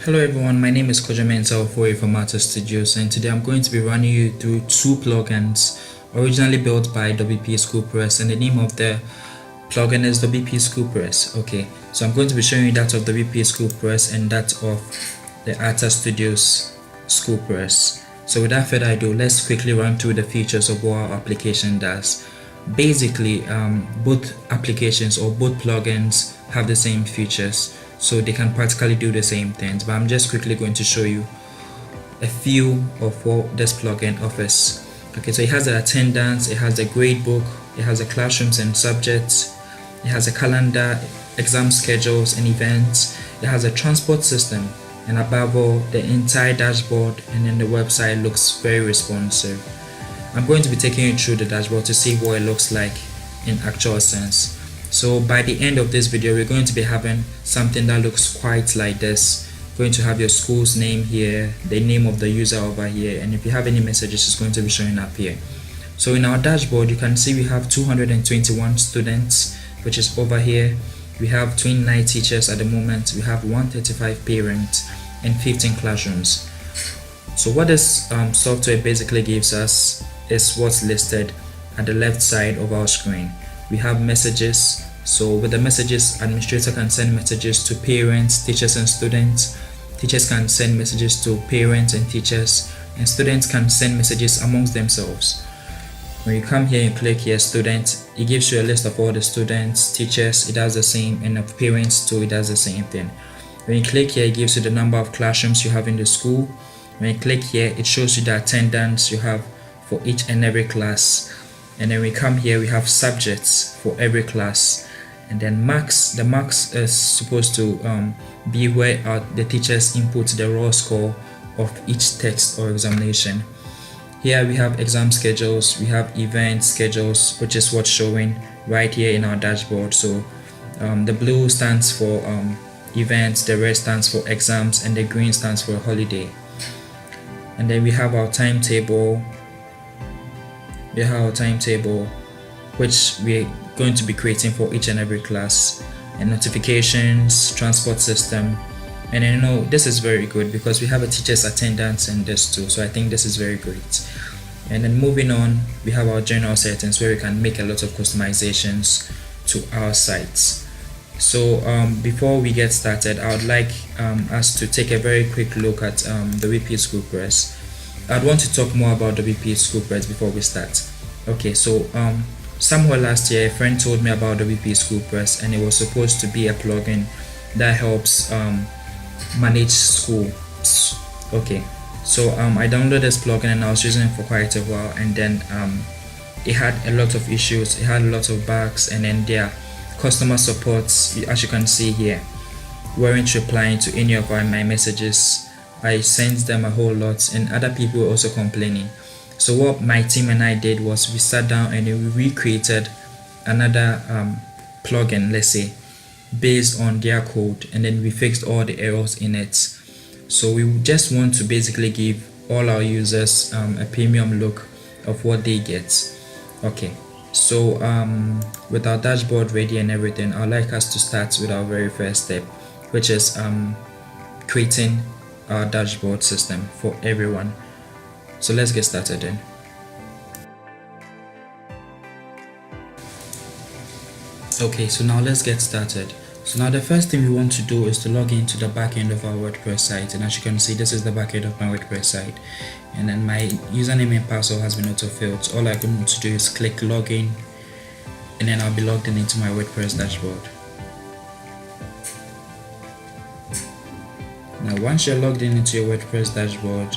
Hello everyone, my name is Kojamen for Informatica Studios, and today I'm going to be running you through two plugins originally built by WP School Press, and the name of the plugin is WP School Press. Okay, so I'm going to be showing you that of WP School Press and that of the Arta Studios School Press. So without further ado, let's quickly run through the features of what our application does. Basically, both applications or both plugins have the same features, so they can practically do the same things, but I'm just quickly going to show you a few of what this plugin offers. Okay, so it has the attendance, it has the grade book, it has the classrooms and subjects, it has a calendar, exam schedules and events, it has a transport system, and above all, the entire dashboard, and then the website looks very responsive. I'm going to be taking you through the dashboard to see what it looks like in actual sense. So by the end of this video, we're going to be having something that looks quite like this. Going to have your school's name here, the name of the user over here, and if you have any messages, it's going to be showing up here. So in our dashboard, you can see we have 221 students, which is over here. We have 29 teachers at the moment, we have 135 parents and 15 classrooms. So what this software basically gives us is what's listed at the left side of our screen. We have messages. So with the messages, administrator can send messages to parents, teachers and students. Teachers can send messages to parents and teachers, and students can send messages amongst themselves. When you come here and click here, students, it gives you a list of all the students, teachers, it does the same, and of parents too, it does the same thing. When you click here, it gives you the number of classrooms you have in the school. When you click here, it shows you the attendance you have for each and every class. And then we come here, we have subjects for every class, and then marks. The marks is supposed to be where the teachers input the raw score of each text or examination. Here we have exam schedules, we have event schedules, which is what's showing right here in our dashboard. So the blue stands for events, the red stands for exams, and the green stands for holiday. And then we have our timetable. We have our timetable, which we're going to be creating for each and every class, and notifications, transport system. And then this is very good because we have a teacher's attendance in this too, so I think this is very great. And then moving on, we have our general settings where we can make a lot of customizations to our sites. So before we get started, I would like us to take a very quick look at the WP School Press. I'd want to talk more about WP School Press before we start. Okay, so somewhere last year, a friend told me about WP School Press, and it was supposed to be a plugin that helps manage school. Okay, so I downloaded this plugin and I was using it for quite a while, and then it had a lot of issues, it had a lot of bugs, and then their customer supports, as you can see here, weren't replying to any of my messages. I sent them a whole lot, and other people were also complaining. So what my team and I did was we sat down and we recreated another plugin, let's say, based on their code, and then we fixed all the errors in it. So we just want to basically give all our users a premium look of what they get. Okay, so with our dashboard ready and everything, I'd like us to start with our very first step, which is creating our dashboard system for everyone. So let's get started then. Okay, so now let's get started. So now the first thing we want to do is to log into the back end of our WordPress site, and as you can see, this is the back end of my WordPress site, and then my username and password has been auto-filled. So all I'm going to do is click login, and then I'll be logged in into my WordPress dashboard. Now once you're logged in into your WordPress dashboard,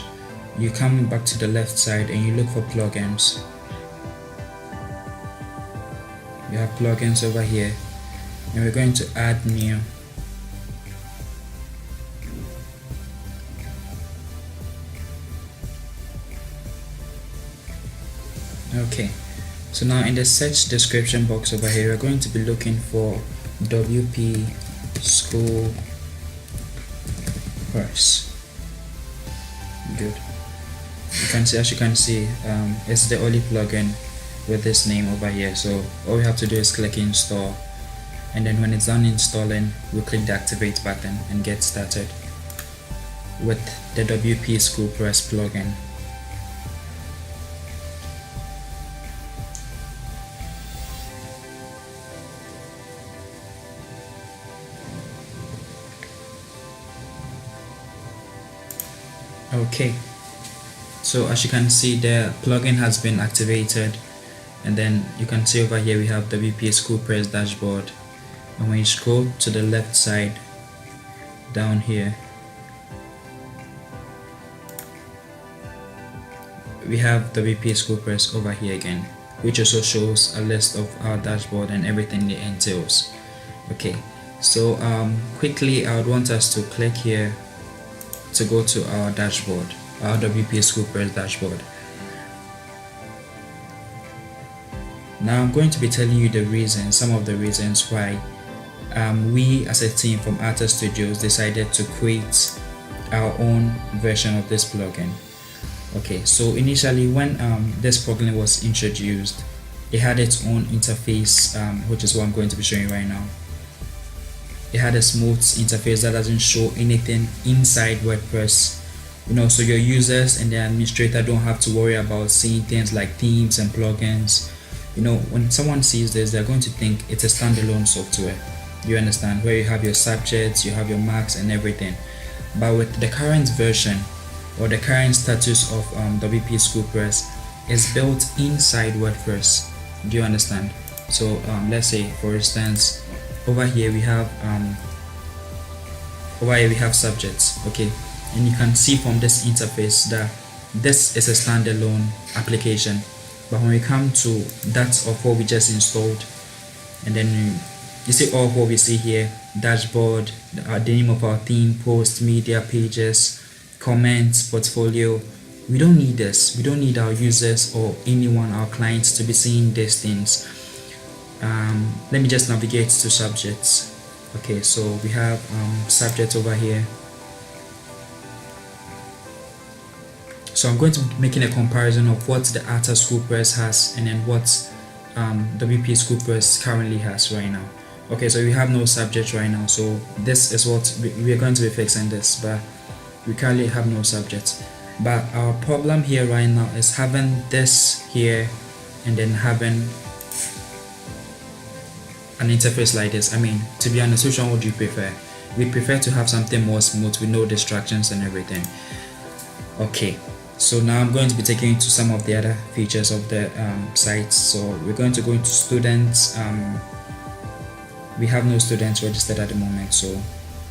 you come back to the left side and you look for plugins. You have plugins over here, and we're going to add new. Okay, so now in the search description box over here, we're going to be looking for WP School Press. Good. As you can see, it's the only plugin with this name over here. So all we have to do is click install, and then when it's done installing, we'll click the activate button and get started. with the WP School Press plugin. Okay, so as you can see, the plugin has been activated, and then you can see over here we have WP School Press dashboard, and when you scroll to the left side down here, we have WP School Press over here again, which also shows a list of our dashboard and everything it entails. Okay, so quickly I would want us to click here to go to our dashboard, our WP School Press dashboard. Now I'm going to be telling you the reasons, some of the reasons why we as a team from Artist Studios decided to create our own version of this plugin. Okay, so initially when this plugin was introduced, it had its own interface, which is what I'm going to be showing right now. It had a smooth interface that doesn't show anything inside WordPress, so your users and the administrator don't have to worry about seeing things like themes and plugins. When someone sees this, they're going to think it's a standalone software, you understand, where you have your subjects, you have your marks and everything. But with the current version, or the current status of WP School Press, is built inside WordPress. Do you understand? So let's say, for instance, over here we have subjects. Okay, and you can see from this interface that this is a standalone application, but when we come to that of what we just installed, and then you see all what we see here: dashboard, the name of our theme, post, media, pages, comments, portfolio. We don't need this. We don't need our users or anyone, our clients, to be seeing these things. Let me just navigate to subjects. Okay, so we have subjects over here. So I'm going to be making a comparison of what the Artist School Press has and then what WP School Press currently has right now. Okay, so we have no subject right now, so this is what we are going to be fixing this, but we currently have no subject. But our problem here right now is having this here and then having an interface like this. I mean, to be honest, which one would you prefer? We prefer to have something more smooth with no distractions and everything. Okay, so now I'm going to be taking you to some of the other features of the site. So we're going to go into students. We have no students registered at the moment, so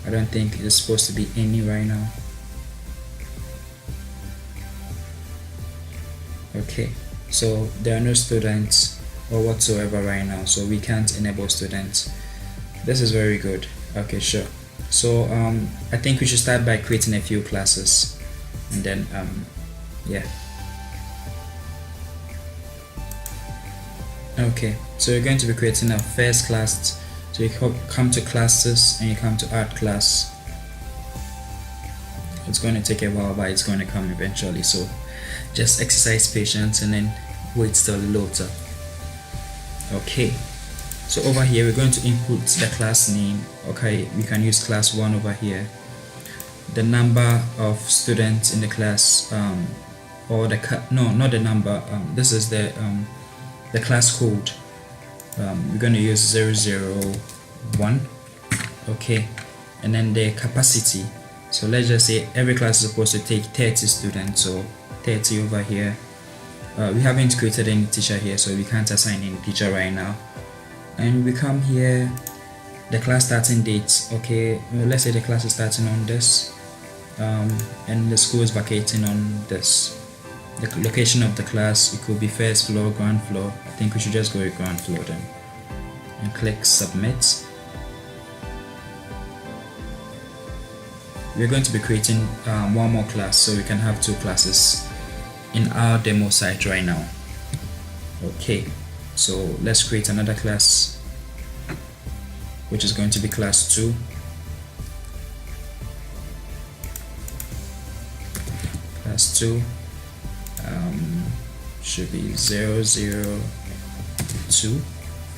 I don't think there's supposed to be any right now. Okay, so there are no students or whatsoever right now, so we can't enable students. This is very good. Okay, sure. So I think we should start by creating a few classes, and then yeah. Okay, so you're going to be creating a first class. So you come to classes and you come to art class. It's going to take a while, but it's going to come eventually, so just exercise patience and then wait till it loads up. Okay, so over here we're going to input the class name. Okay, we can use class 1 over here, the number of students in the class, or no, not the number, this is the class code. We're going to use 001. Okay, and then the capacity. So let's just say every class is supposed to take 30 students, so 30 over here. We haven't created any teacher here, so we can't assign any teacher right now. And we come here, the class starting date. Okay, let's say the class is starting on this, and the school is vacating on this. The location of the class, it could be first floor, ground floor. I think we should just go with ground floor then, and click submit. We're going to be creating one more class, so we can have 2 classes in our demo site right now. Okay, so let's create another class, which is going to be class 2. Class 2 should be 002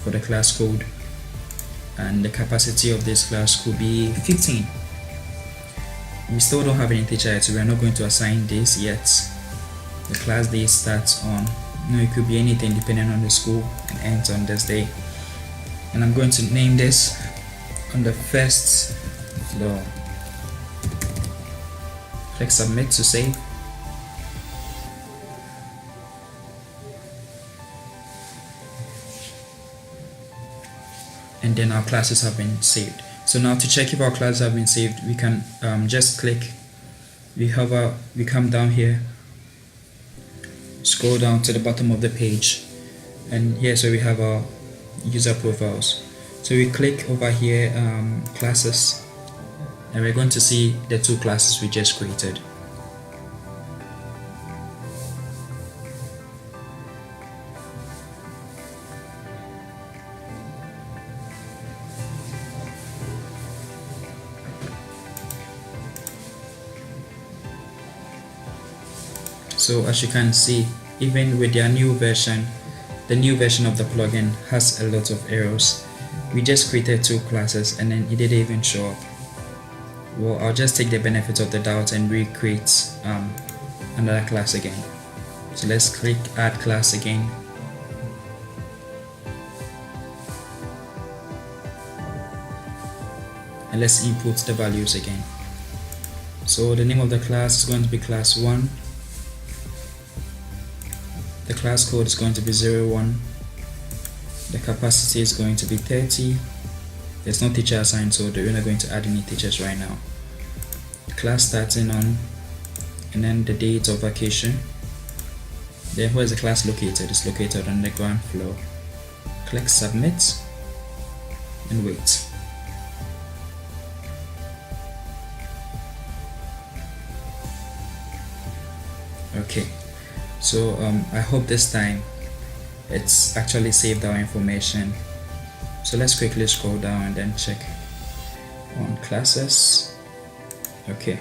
for the class code, and the capacity of this class could be 15. we still don't have any teacher yet, so we're not going to assign this yet. The class day starts on, it could be anything depending on the school, and ends on this day. And I'm going to name this on the first floor. Click submit to save. And then our classes have been saved. So now to check if our classes have been saved, we can just click, we hover, we come down here, scroll down to the bottom of the page, and here so we have our user profiles. So we click over here, classes, and we're going to see the two classes we just created. So as you can see, even with their new version, the new version of the plugin has a lot of errors. We just created two classes and then it didn't even show up. Well, I'll just take the benefit of the doubt and recreate another class again. So let's click add class again. And let's input the values again. So the name of the class is going to be class 1. The class code is going to be 01. The capacity is going to be 30. There's no teacher assigned, so we're not going to add any teachers right now. The class starting on, and then the date of vacation. Then where is the class located? It's located on the ground floor. Click submit and wait. Okay. So I hope this time it's actually saved our information. So let's quickly scroll down and then check on classes. Okay.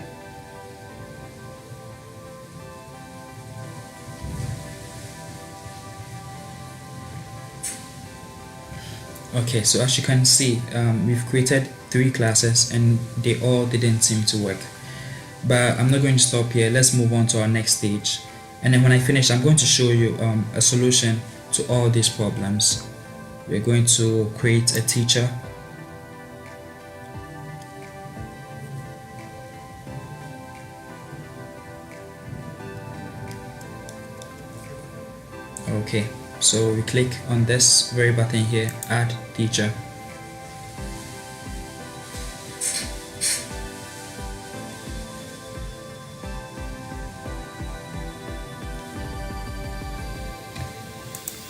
Okay, so as you can see, we've created 3 classes and they all didn't seem to work. But I'm not going to stop here. Let's move on to our next stage. And then when I finish, I'm going to show you a solution to all these problems. We're going to create a teacher. Okay, so we click on this very button here, add teacher.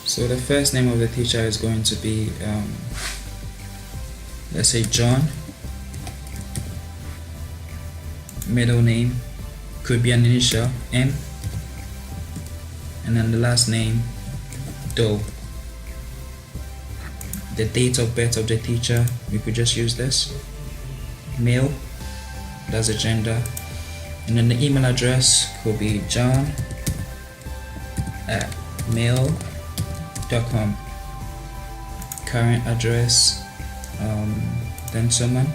So the first name of the teacher is going to be, let's say John. Middle name could be an initial, M. And then the last name, Doe. The date of birth of the teacher, we could just use this. Male, that's the gender. And then the email address could be john@mail.com. Current address, then someone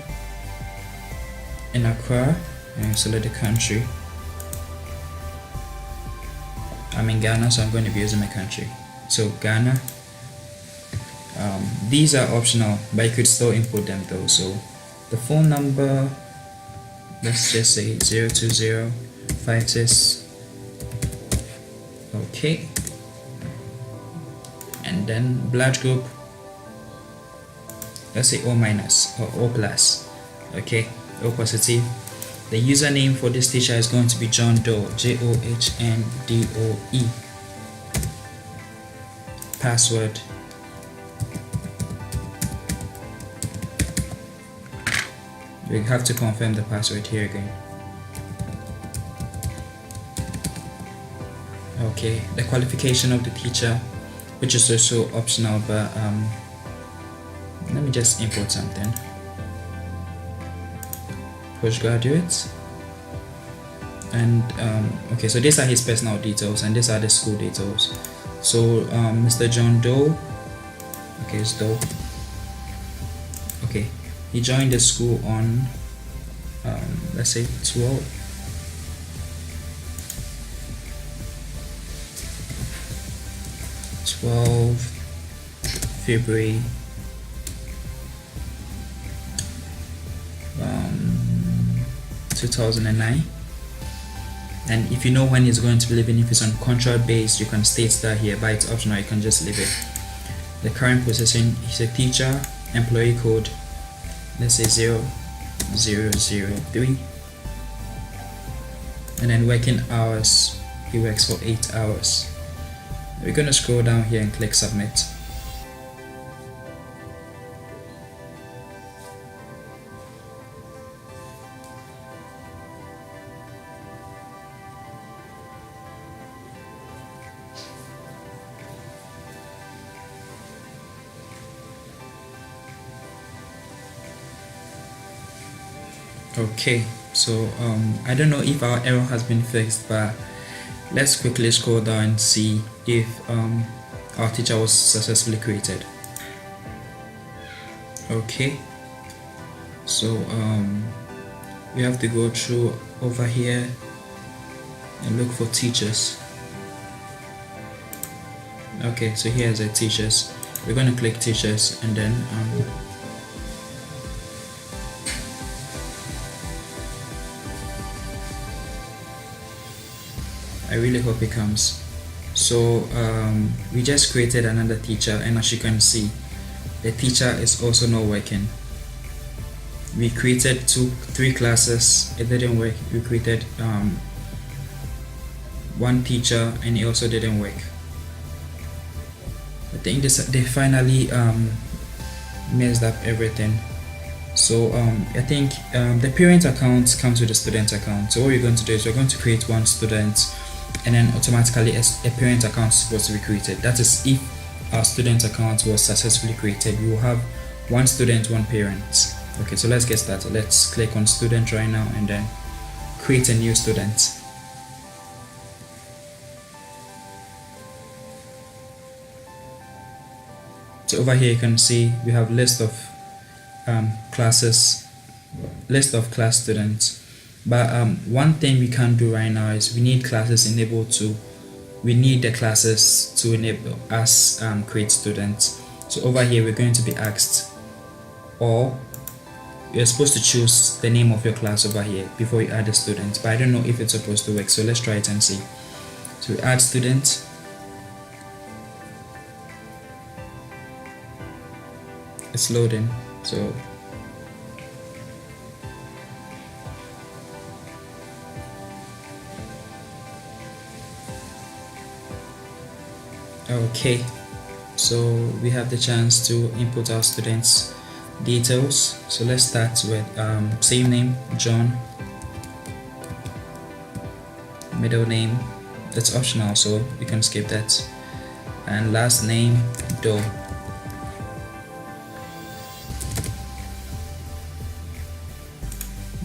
in Accra, and select the country. I'm in Ghana, so I'm going to be using my country. So Ghana. These are optional, but you could still input them though. So the phone number, let's just say 02056. Okay. And then blood group, let's say O- or O+. Okay, O positive. The username for this teacher is going to be John Doe, JOHNDOE. Password, we have to confirm the password here again. Okay, the qualification of the teacher, which is also optional, but let me just import something. Postgraduate. And okay, so these are his personal details and these are the school details. So Mr. John Doe, okay, it's Doe. Okay, he joined the school on let's say 12. February 2009. And if you know when it's going to be leaving, if it's on contract base, you can state that here, but it's optional, you can just leave it. The current position is a teacher. Employee code, let's say 0003. And then working hours, he works for 8 hours. We're going to scroll down here and click submit. Okay, so I don't know if our error has been fixed, but let's quickly scroll down and see if our teacher was successfully created. Okay, so we have to go through over here and look for teachers. Okay, so here's the teachers. We're going to click teachers, and then I really hope it comes. So we just created another teacher, and as you can see, the teacher is also not working. We created 3 classes, it didn't work. We created one teacher, and it also didn't work. I think they finally messed up everything. So I think the parent account comes with the student account. So what we're going to do is we're going to create one student, and then automatically a parent account is supposed to be created. That is, if our student account was successfully created, we will have one student, one parent. Okay, so let's get started. Let's click on student right now and then create a new student. So over here you can see we have list of classes, list of class students. But one thing we can't do right now is we need classes enabled to, we need the classes to enable us create students. So over here we're going to be asked, or you're supposed to choose the name of your class over here before you add the student, but I don't know if it's supposed to work, so let's try it and see. So we add student, it's loading. So okay, so we have the chance to input our students details. So let's start with same name, John, middle name, that's optional, so you can skip that, and last name, Doe.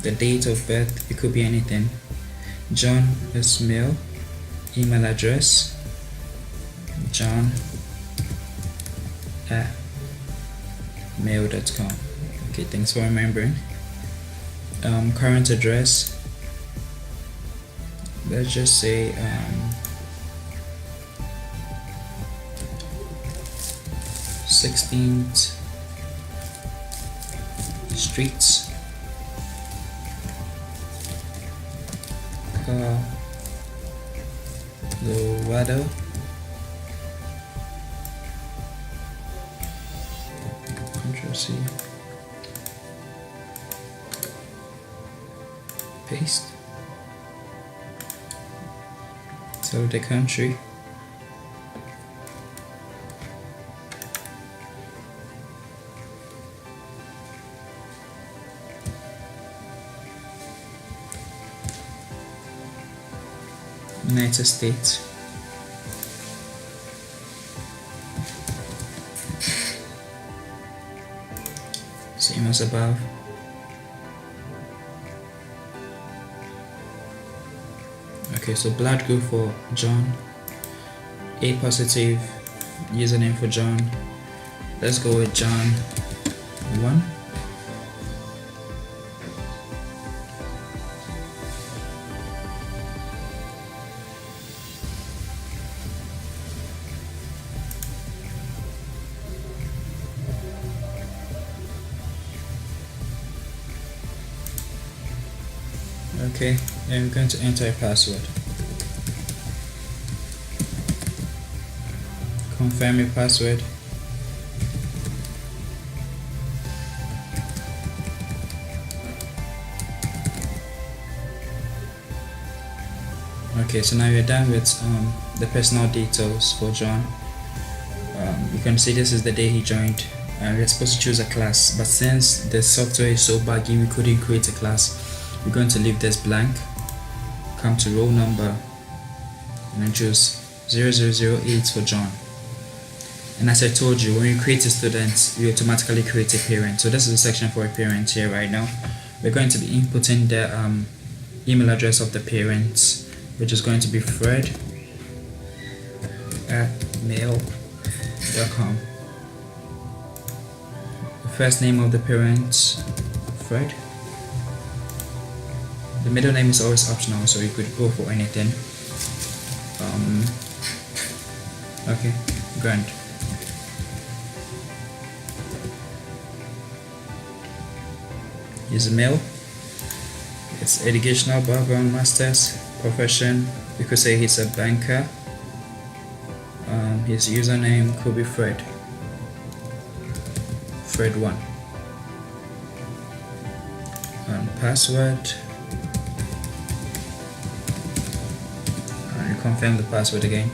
The date of birth, it could be anything. John is male. Email address, john@mail.com. Okay, thanks for remembering. Current address, let's just say 16th Street, Colorado. Control-C, paste. So the country, United States. Same as above. Okay, so blood group for John, A positive, username for John. Let's go with John 1. Okay, and we're going to enter a password. Confirm your password. Okay, so now you're done with the personal details for John. You can see this is the day he joined. We're supposed to choose a class, but since the software is so buggy we couldn't create a class, we're going to leave this blank. Come to roll number and then choose 0008 for John. And as I told you, when you create a student, you automatically create a parent. So this is a section for a parent here right now. We're going to be inputting the email address of the parents, which is going to be fred@mail.com. The first name of the parent, Fred. The middle name is always optional, so you could go for anything. Okay, grand. He's a male. It's educational background, masters, profession. You could say he's a banker. His username could be Fred. Fred1. And password. And you confirm the password again.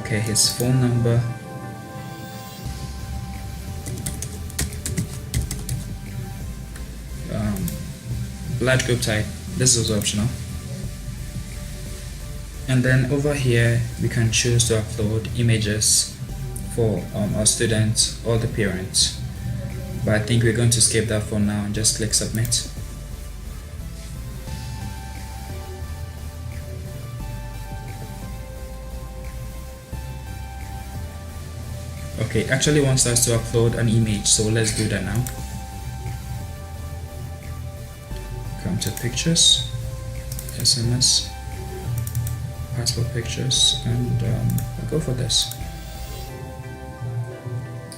Okay, his phone number. Blood group type, this is optional. And then over here we can choose to upload images for our students or the parents, but I think we're going to skip that for now and just click submit. Okay, actually wants us to upload an image, so let's do that now. Come to pictures, SMS, passport pictures, and I'll go for this.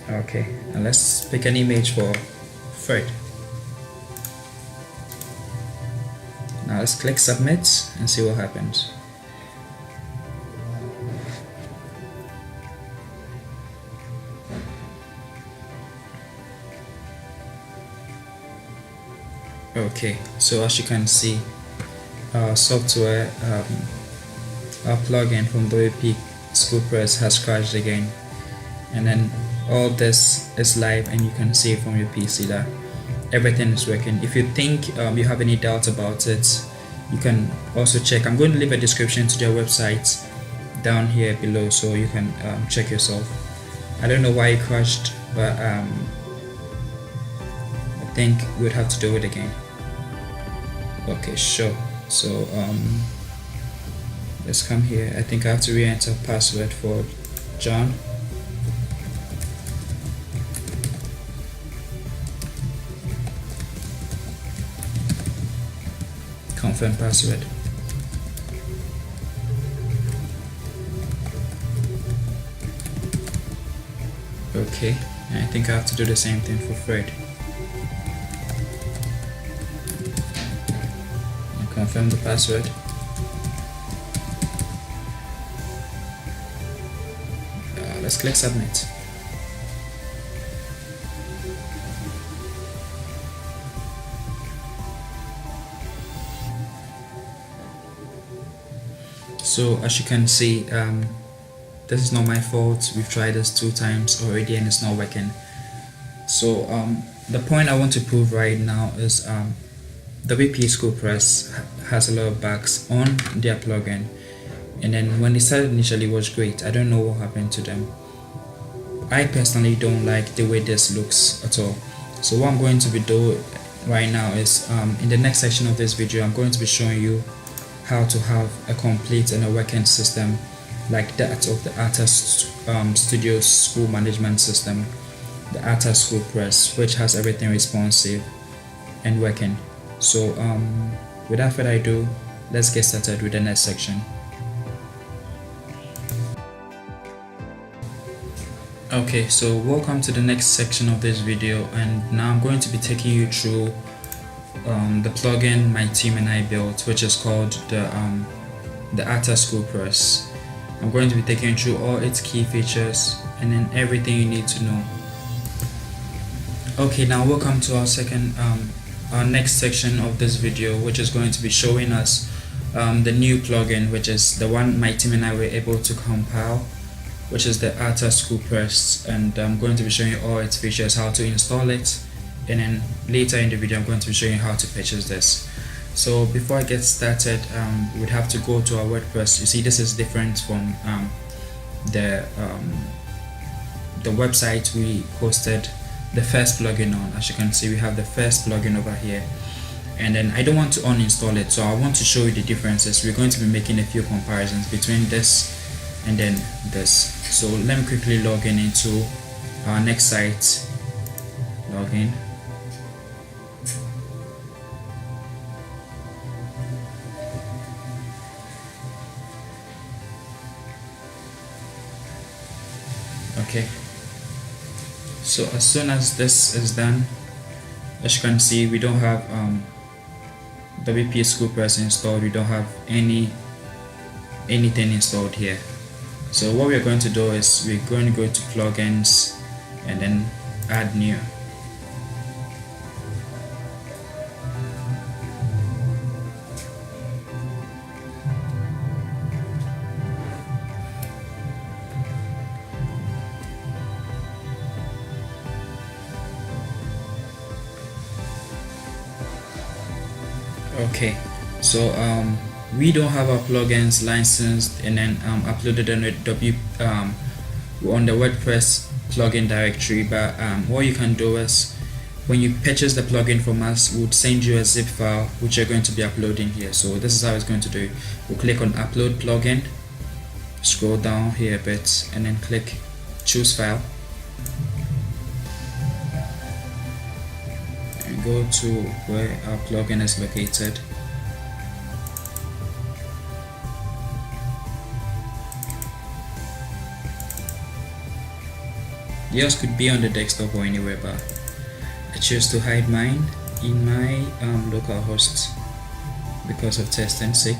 Okay, and let's pick an image for Fred. Now let's click submit and see what happens. Okay, so as you can see, our software, our plugin from WP Schoolpress has crashed again, and then all this is live and you can see from your PC that everything is working. If you think you have any doubts about it, you can also check. I'm going to leave a description to their website down here below so you can check yourself. I don't know why it crashed, but I think we'd have to do it again. Okay, sure. So let's come here. I think I have to re-enter password for John. Confirm password. Okay, and I think I have to do the same thing for Fred. And confirm the password. Let's click submit. So as you can see, this is not my fault. We've tried this 2 times already and it's not working. So the point I want to prove right now is WP Schoolpress has a lot of bugs on their plugin, and then when it started initially it was great. I don't know what happened to them. I personally don't like the way this looks at all. So what I'm going to be doing right now is in the next section of this video I'm going to be showing you how to have a complete and a working system like that of the Artist Studio School Management System, the Artist Schoolpress, which has everything responsive and working. So without further ado, let's get started with the next section. Okay, so welcome to the next section of this video, and now I'm going to be taking you through the plugin my team and I built, which is called the Atta School Press. I'm going to be taking you through all its key features and then everything you need to know. Okay, now welcome to our next section of this video, which is going to be showing us the new plugin, which is the one my team and I were able to compile, which is the Atta School Press, and I'm going to be showing you all its features, how to install it, and then later in the video I'm going to be showing you how to purchase this. So before I get started, we'd have to go to our WordPress. You see, this is different from the website we hosted the first plugin on. As you can see, we have the first plugin over here, and then I don't want to uninstall it, so I want to show you the differences. We're going to be making a few comparisons between this and then this. So let me quickly log in into our next site. Login. Okay, so as soon as this is done, as you can see, we don't have WP School Press installed. We don't have anything installed here. So what we're going to do is we're going to go to plugins and then add new. Okay, so we don't have our plugins licensed and then uploaded on the WordPress plugin directory, but what you can do is when you purchase the plugin from us, we'll send you a zip file which you're going to be uploading here. So this is how it's going to do. We'll click on upload plugin, scroll down here a bit, and then click choose file, and go to where our plugin is located. Yours could be on the desktop or anywhere, but I choose to hide mine in my local host because of testing sake.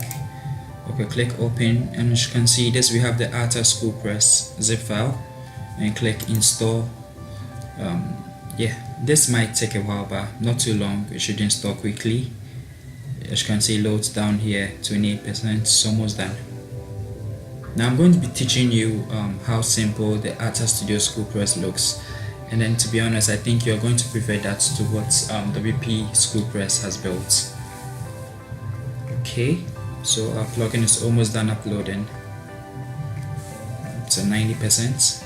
Okay, click open, and as you can see this, we have the Atta School Press zip file, and click install. Yeah, this might take a while, but not too long. It should install quickly. As you can see, loads down here, 28%, it's almost done. Now I'm going to be teaching you how simple the Atta Studio School Press looks, and then to be honest, I think you're going to prefer that to what WP School Press has built. Okay, so our plugin is almost done uploading. It's at 90%.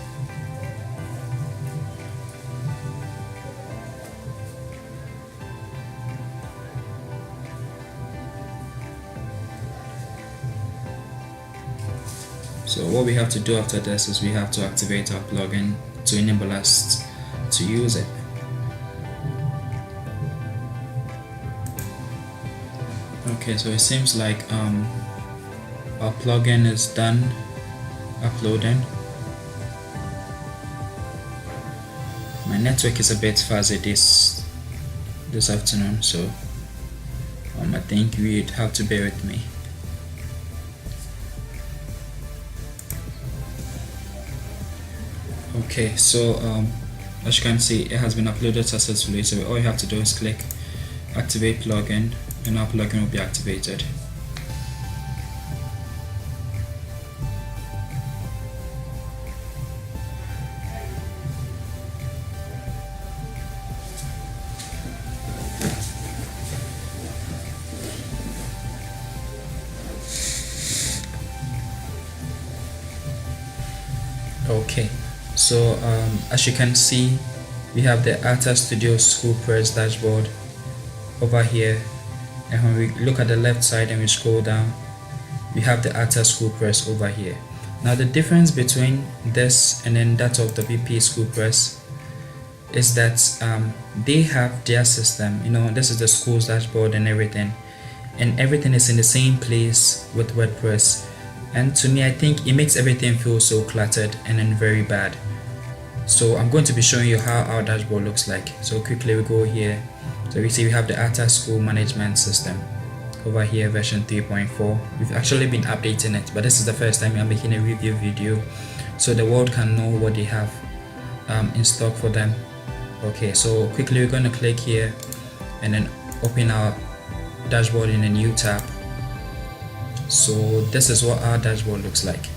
So what we have to do after this is we have to activate our plugin to enable us to use it. Okay, so it seems like our plugin is done uploading. My network is a bit fuzzy this afternoon, so I think you'd have to bear with me. Okay, so as you can see, it has been uploaded successfully. So all you have to do is click activate plugin, and our plugin will be activated. Okay, so as you can see, we have the Atta Studio School Press dashboard over here, and when we look at the left side and we scroll down, we have the Atta School Press over here. Now the difference between this and then that of the WP School Press is that they have their system. You know, this is the school's dashboard and everything is in the same place with WordPress. And to me, I think it makes everything feel so cluttered and then very bad. So I'm going to be showing you how our dashboard looks like. So quickly we go here. So we see we have the ATA School Management System over here, version 3.4. We've actually been updating it, but this is the first time I'm making a review video so the world can know what they have in stock for them. Okay, so quickly we're going to click here and then open our dashboard in a new tab. So this is what our dashboard looks like.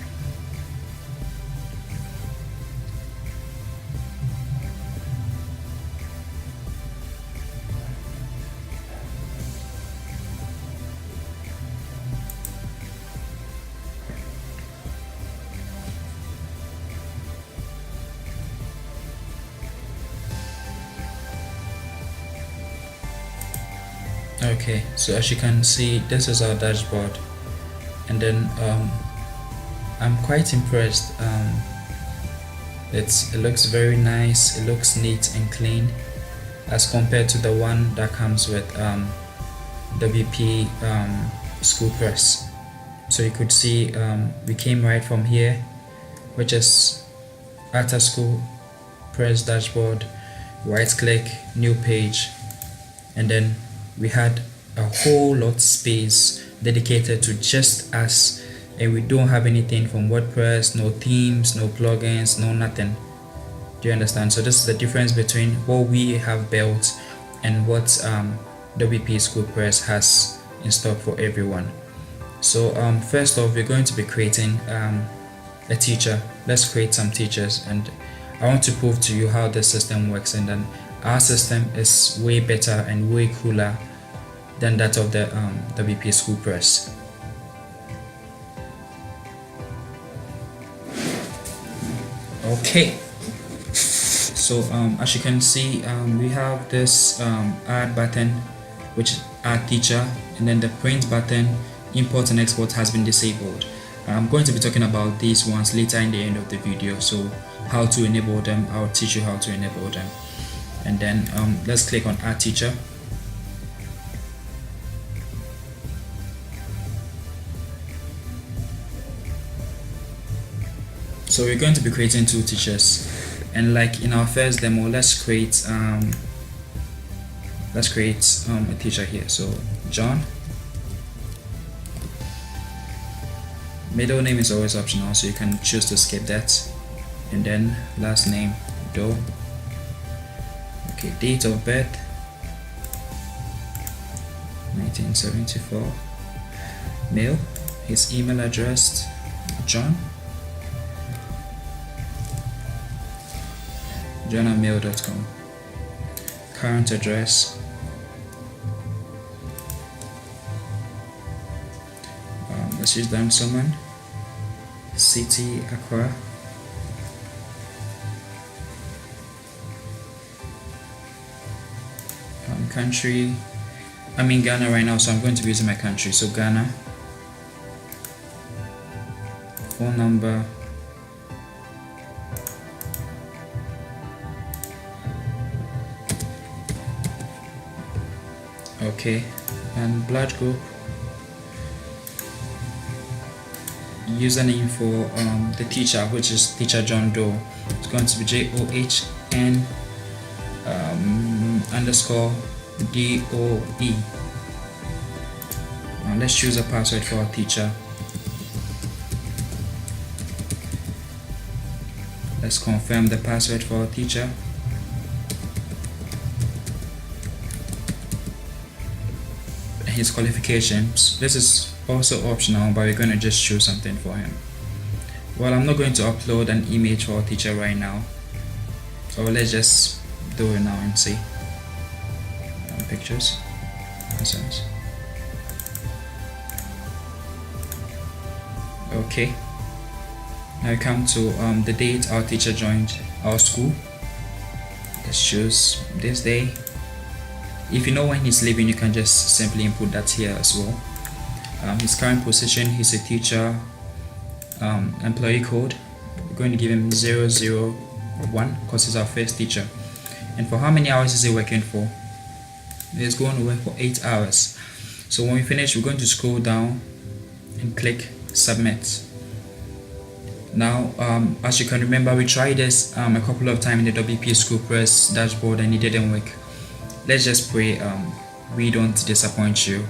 Okay, so as you can see, this is our dashboard, and then I'm quite impressed. It looks very nice, it looks neat and clean as compared to the one that comes with WP School Press. So you could see we came right from here, which is ATA School Press dashboard, right click, new page, and then we had a whole lot space dedicated to just us, and we don't have anything from Wordpress, no themes, no plugins, no nothing. Do you understand? So this is the difference between what we have built and what WP School Press has in stock for everyone. So first off, we're going to be creating a teacher. Let's create some teachers, and I want to prove to you how the system works, and then our system is way better and way cooler than that of the WP School Press. Okay, so as you can see, we have this add button, which is add teacher, and then the print button, import and export, has been disabled. I'm going to be talking about these ones later in the end of the video. So how to enable them, I'll teach you how to enable them. And then let's click on add teacher. So we're going to be creating two teachers, and like in our first demo, let's create a teacher here. So John, middle name is always optional, so you can choose to skip that, and then last name Doe. Okay, date of birth 1974, male, his email address john@mail.com, current address let's use Dan Summon, city Accra, country, I'm in Ghana right now, so I'm going to be using my country, so Ghana, phone number, okay, and blood group, username for the teacher, which is teacher John Doe. It's going to be JOHN underscore DOE. Now let's choose a password for our teacher. Let's confirm the password for our teacher. His qualifications, this is also optional, but we're going to just choose something for him. Well, I'm not going to upload an image for our teacher right now, so let's just do it now and see. Pictures, presents. Okay, now we come to the date our teacher joined our school. Let's choose this day. If you know when he's leaving, you can just simply input that here as well. His current position, he's a teacher. Employee code, we're going to give him 001 because he's our first teacher. And for how many hours is he working for? He's going to work for 8 hours. So when we finish, we're going to scroll down and click submit. Now, as you can remember, we tried this a couple of times in the WP School Press dashboard and it didn't work. Let's just pray we don't disappoint you.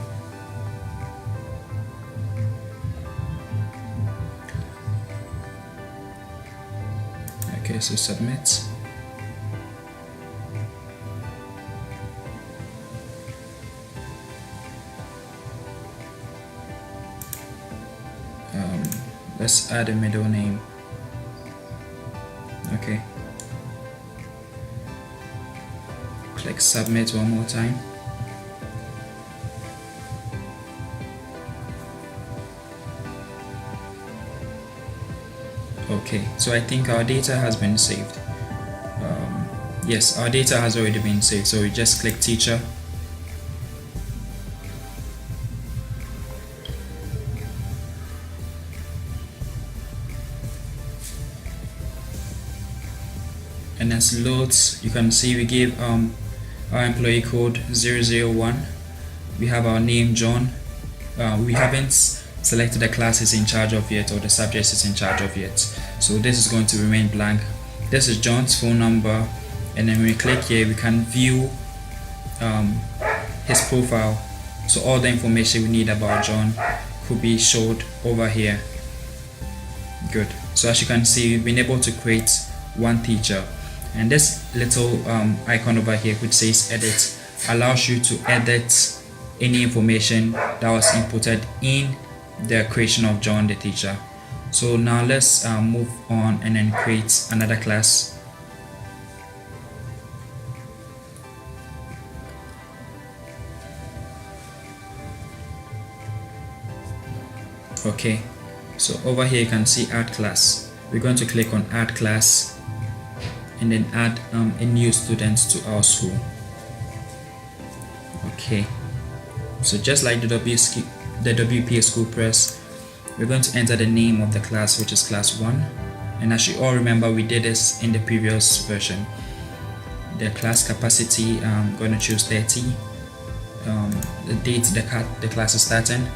Okay, so submit. Let's add a middle name. Okay. Click submit one more time. Okay, so I think our data has been saved. Yes, our data has already been saved, so we just click teacher. And as it loads, you can see we gave our employee code 001. We have our name John. We haven't selected the class is in charge of yet or the subject is in charge of yet, so this is going to remain blank. This is John's phone number, and then when we click here we can view his profile, so all the information we need about John could be showed over here. Good. So as you can see, we've been able to create one teacher, and this little icon over here which says edit allows you to edit any information that was inputted in the creation of John the teacher. So now let's move on and then create another class. Okay, so over here you can see add class. We're going to click on add class and then add a new student to our school. Okay, so just like the WP School Press, we're going to enter the name of the class, which is class 1, and as you all remember, we did this in the previous version. The class capacity, I'm going to choose 30, the date the class is starting,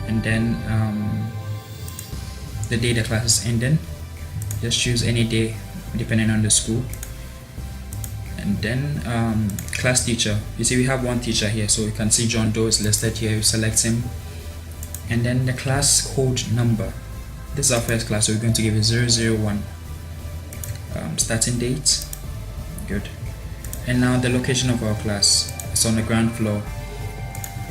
and then the day the class is ending. Just choose any day depending on the school. And then class teacher, you see we have one teacher here, so you can see John Doe is listed here. You select him, and then the class code number. This is our first class, so we're going to give it 001. Starting date. Good. And now the location of our class is on the ground floor.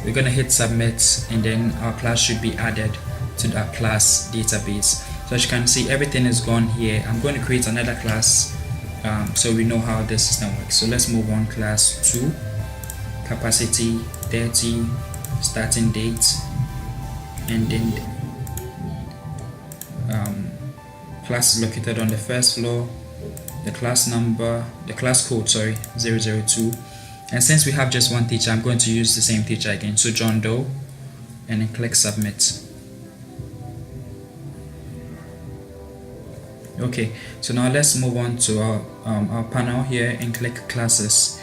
We're going to hit submit, and then our class should be added to that class database. So as you can see, everything is gone here. I'm going to create another class so we know how this system works. So let's move on. Class 2, capacity 30, starting date, and then class is located on the first floor. The class number, the class code, sorry, 002. And since we have just one teacher, I'm going to use the same teacher again. So John Doe, and then click submit. Okay, so now let's move on to our panel here and click classes.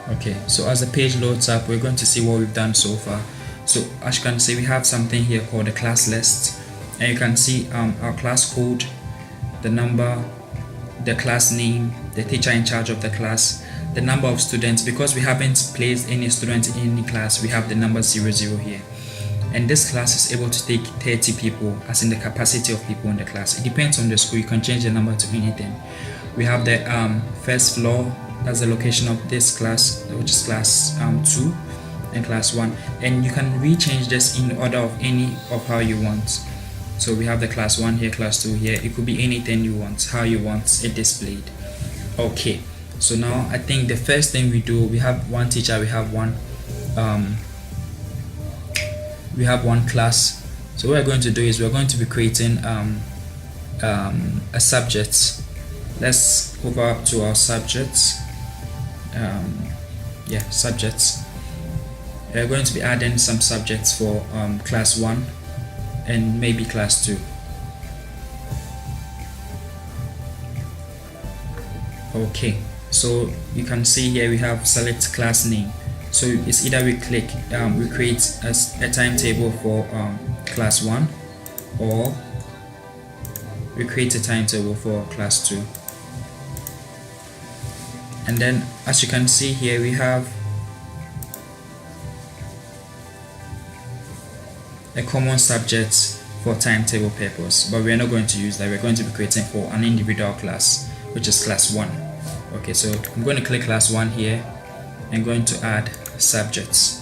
Okay, so as the page loads up, we're going to see what we've done so far. So as you can see, we have something here called the class list, and you can see our class code, the number, the class name, the teacher in charge of the class, the number of students. Because we haven't placed any student in any class, we have the number 00 here, and this class is able to take 30 people as in the capacity of people in the class. It depends on the school, you can change the number to anything. We have the first floor, that's the location of this class, which is class 2 and class 1, and you can rechange this in order of any of how you want. So we have the class 1 here, class 2 here. It could be anything you want, how you want it displayed. Okay, so now I think the first thing we do, we have one teacher, we have one class. So what we're going to do is we're going to be creating a subject. Let's go up to our subjects. Subjects. We're going to be adding some subjects for class 1 and maybe class 2. Okay, So you can see here we have select class name. So it's either we click we create a timetable for class 1, or we create a timetable for class 2. And then as you can see here, we have a common subject for timetable purpose, but we're not going to use that. We're going to be creating for an individual class, which is class 1. Okay, so I'm going to click class 1 here and going to add subjects.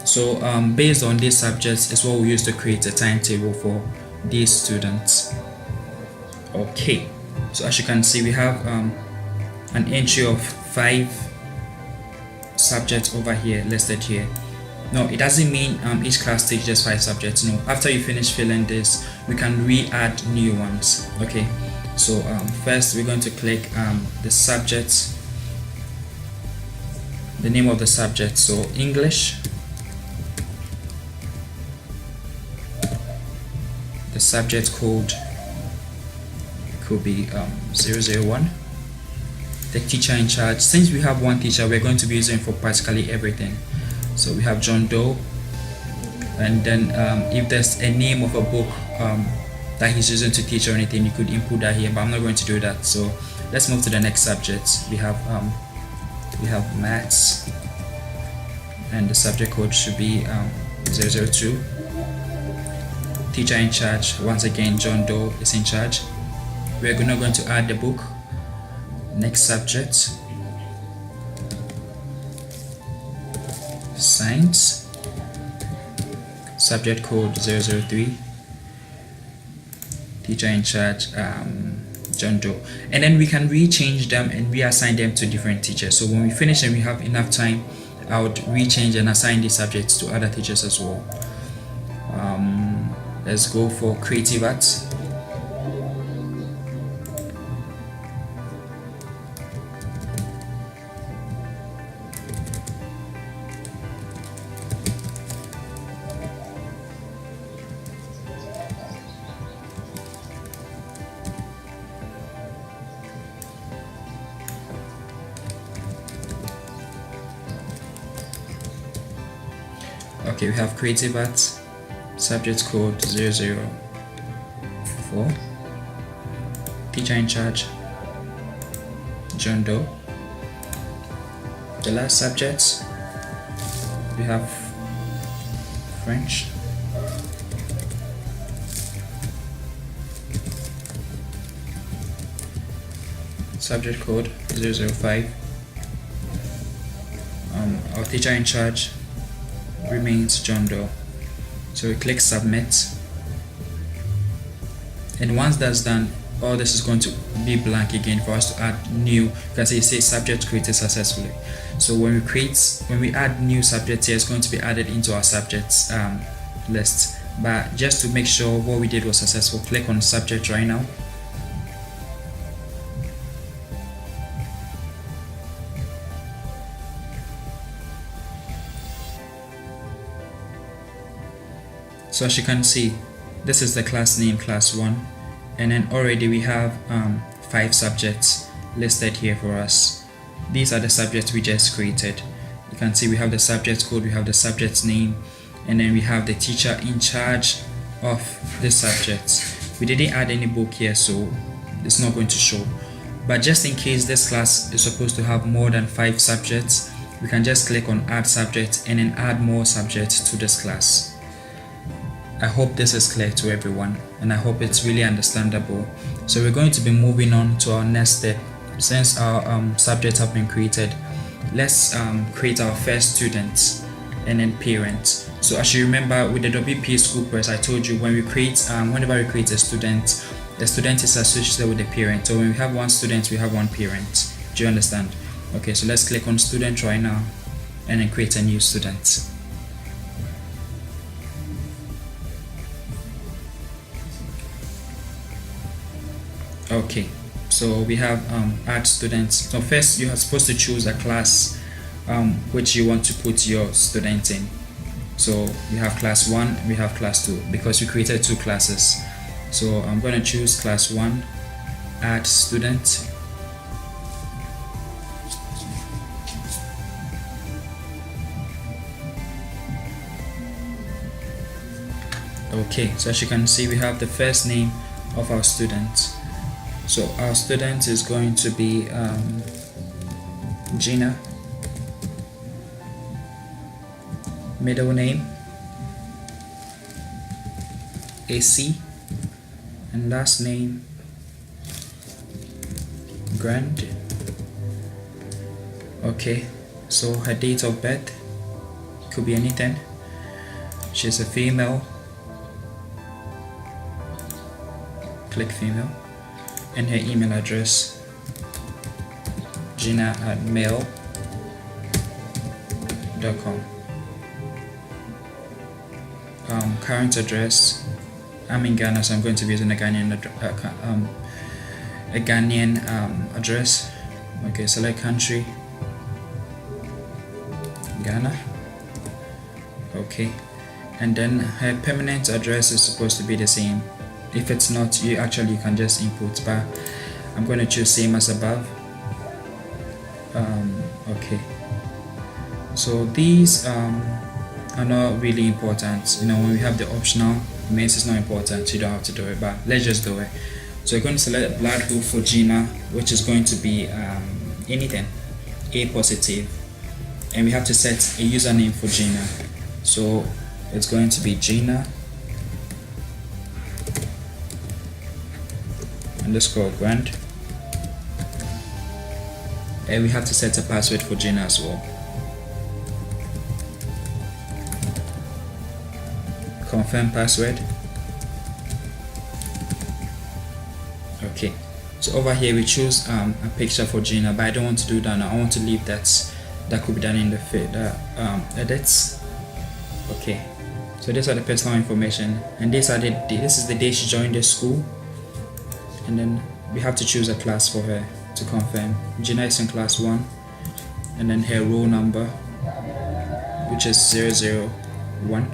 So based on these subjects is what we use to create a timetable for these students. Okay, so as you can see, we have an entry of 5 subjects over here listed here. No, it doesn't mean each class teaches 5 subjects. No, after you finish filling this, we can re-add new ones. Okay, so first we're going to click the subject, the name of the subject. So English, the subject code could be 001. The teacher in charge, since we have one teacher, we're going to be using for practically everything. So we have John Doe, and then if there's a name of a book that he's using to teach or anything, you could input that here, but I'm not going to do that. So let's move to the next subject. We have maths, and the subject code should be 002. Teacher in charge, once again John Doe is in charge. We're not going to add the book. Next subject, science, subject code 003. Teacher in charge John Doe, and then we can rechange them and reassign them to different teachers. So when we finish and we have enough time, I would rechange and assign these subjects to other teachers as well. Let's go for creative arts. Okay, we have creative arts, subject code 004. Teacher in charge John Doe. The last subjects, we have French, subject code 005. Our teacher in charge remains John Doe. So we click submit, and once that's done, all this is going to be blank again for us to add new, because it says subject created successfully. So when we add new subjects here, it's going to be added into our subjects list. But just to make sure what we did was successful, click on subject right now. So as you can see, this is the class name, class 1, and then already we have 5 subjects listed here for us. These are the subjects we just created. You can see we have the subject code, we have the subject's name, and then we have the teacher in charge of the subjects. We didn't add any book here, so it's not going to show. But just in case this class is supposed to have more than 5 subjects, we can just click on add subject and then add more subjects to this class. I hope this is clear to everyone, and I hope it's really understandable. So we're going to be moving on to our next step. Since our subjects have been created, let's create our first students and then parents. So as you remember with the WP School Press, I told you when we create, whenever we create a student is associated with the parent. So when we have one student, we have one parent. Do you understand? Okay, so let's click on student right now and then create a new student. Okay, so we have add students. So first you are supposed to choose a class which you want to put your student in. So we have class 1, we have class 2, because we created 2 classes. So I'm going to choose class 1 add student. Okay, so as you can see, we have the first name of our student. So our student is going to be Gina. Middle name AC, and last name Grant. Okay, so her date of birth could be anything. She's a female. Click female. And her email address, gina@mail.com. Current address, I'm in Ghana, so I'm going to be using a Ghanaian address. Okay, select country, Ghana. Okay, and then her permanent address is supposed to be the same. If it's not, you can just input, but I'm going to choose same as above. Okay, so these are not really important. When we have the optional, it means it's not important, you don't have to do it, but let's just do it. So we're going to select a blood group for Gina, which is going to be anything, A positive, and we have to set a username for Gina. So it's going to be Gina _Grant, and we have to set a password for Gina as well. Confirm password. Okay, so over here we choose a picture for Gina, but I don't want to do that now. I want to leave that could be done in the edits. Okay, so these are the personal information, and this is the day she joined the school. And then we have to choose a class for her to confirm. Gina is in class 1, and then her roll number, which is 001,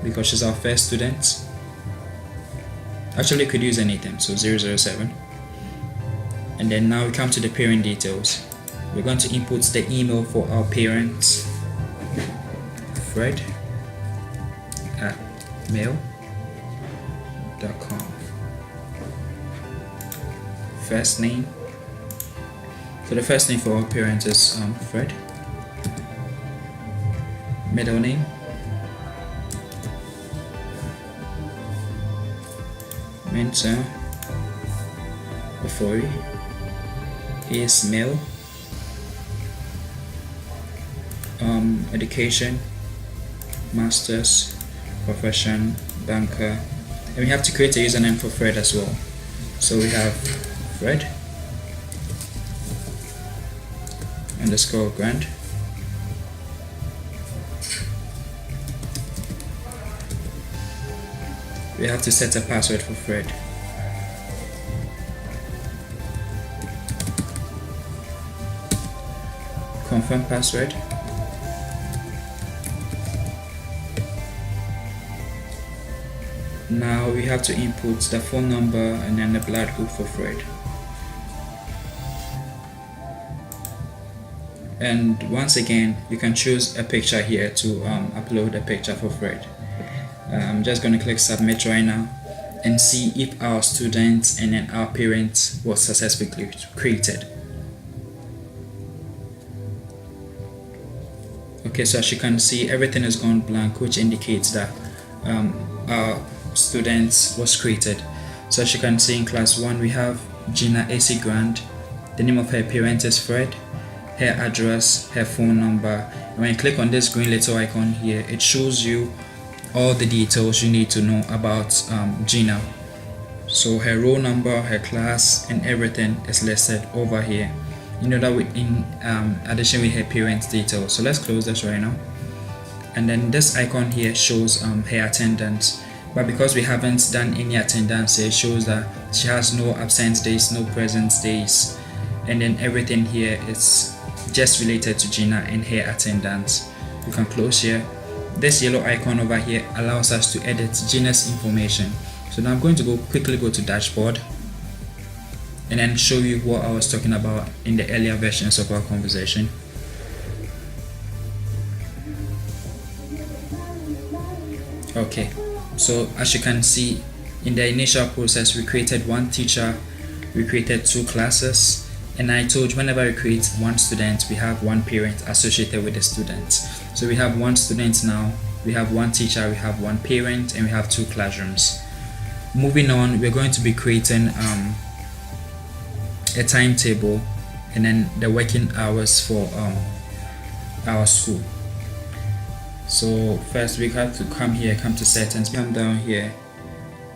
because she's our first student. Actually, could use anything, so 007. And then now we come to the parent details. We're going to input the email for our parents, fred@mail.com. First name. So the first name for our parents is Fred. Middle name, Mensa Ofori, is male. Education, masters, profession, banker, and we have to create a username for Fred as well. So we have Fred _Grant. We have to set a password for Fred. Confirm password. Now we have to input the phone number and then the blood group for Fred. And once again, you can choose a picture here to upload a picture for Fred. I'm just going to click submit right now and see if our students and then our parents was successfully created. Okay, so as you can see, everything has gone blank, which indicates that our students was created. So as you can see, in class 1 we have Gina AC Grant. The name of her parent is Fred, her address, her phone number, and when you click on this green little icon here, it shows you all the details you need to know about Gina. So her roll number, her class, and everything is listed over here. That in addition with her parents' details. So let's close this right now. And then this icon here shows her attendance, but because we haven't done any attendance, it shows that she has no absent days, no present days, and then everything here is just related to Gina and her attendance. You can close here. This yellow icon over here allows us to edit Gina's information. So now I'm going to quickly go to dashboard, and then show you what I was talking about in the earlier versions of our conversation. Okay, so as you can see, in the initial process we created one teacher, we created two classes, and I told you whenever we create one student we have one parent associated with the student. So we have one student now, we have one teacher, we have one parent, and we have two classrooms. Moving on, we're going to be creating a timetable and then the working hours for our school. So first we have to come to settings, come down here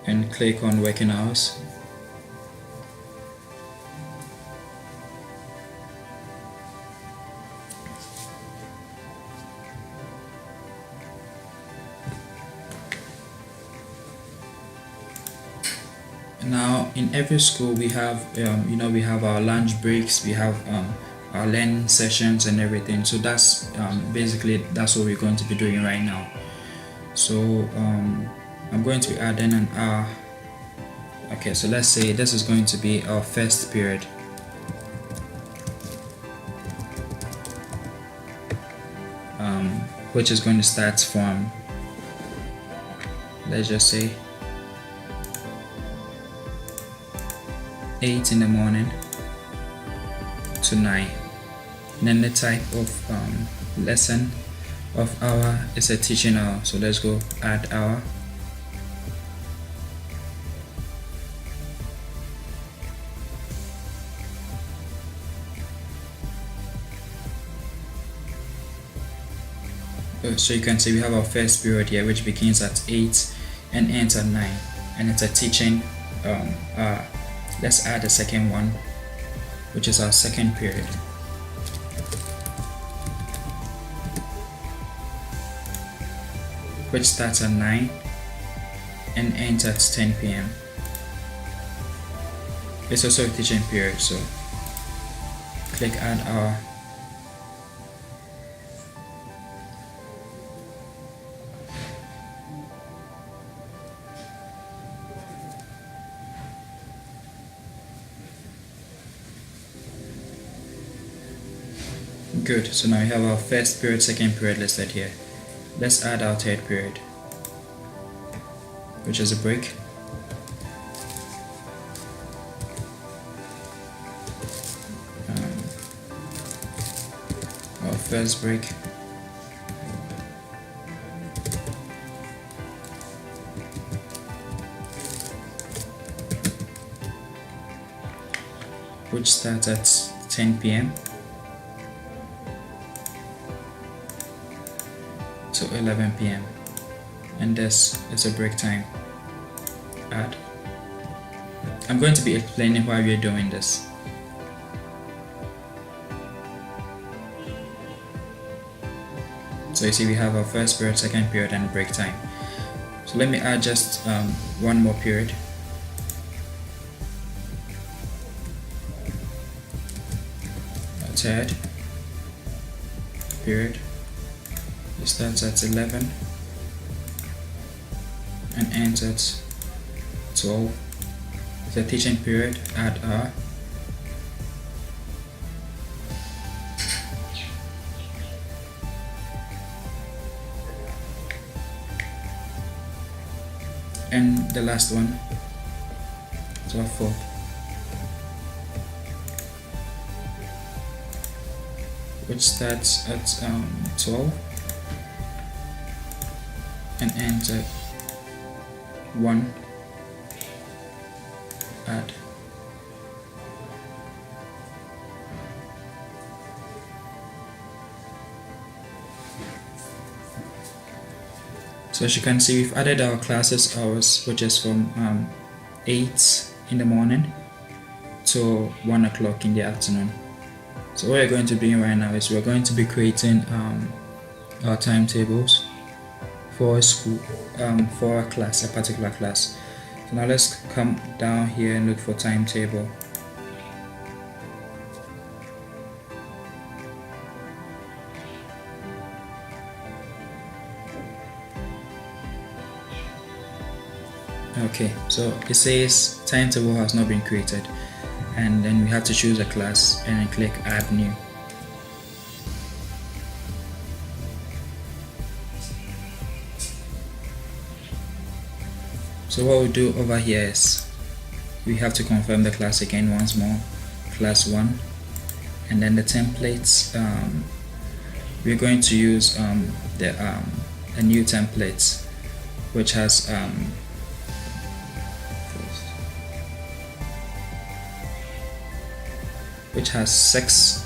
and click on working hours. Now in every school we have we have our lunch breaks, we have our learning sessions and everything. So that's basically that's what we're going to be doing right now. So I'm going to be adding an hour. Okay, so let's say this is going to be our first period. Which is going to start from, let's just say, 8 in the morning to 9. And then the type of lesson of hour is a teaching hour. So let's go add hour. So you can see we have our first period here, which begins at 8 and ends at 9, and it's a teaching. Let's add a second one, which is our second period. Which starts at 9 and ends at 10 p.m. It's also a teaching period, so click add hour. Good, so now we have our first period, second period listed here. Let's add our third period, which is a break. Our first break. Which starts at 10 p.m. to 11 p.m. and this is a break time. Add. I'm going to be explaining why we're doing this. So you see we have our first period, second period, and break time. So let me add just one more period. A third period. It starts at 11 and ends at 12. It's a teaching period. Add hour. And the last one, 12/4. Which starts at 12 and ends at 1. Add. So as you can see, we've added our classes hours, which is from 8 in the morning to 1 o'clock in the afternoon. So what we're going to be doing right now is we're going to be creating our timetables for a school, for a class, a particular class. So now let's come down here and look for timetable. Okay, so it says timetable has not been created, and then we have to choose a class and then click add new. So what we do over here is we have to confirm the class again once more, class 1, and then the templates, we're going to use a new template which has six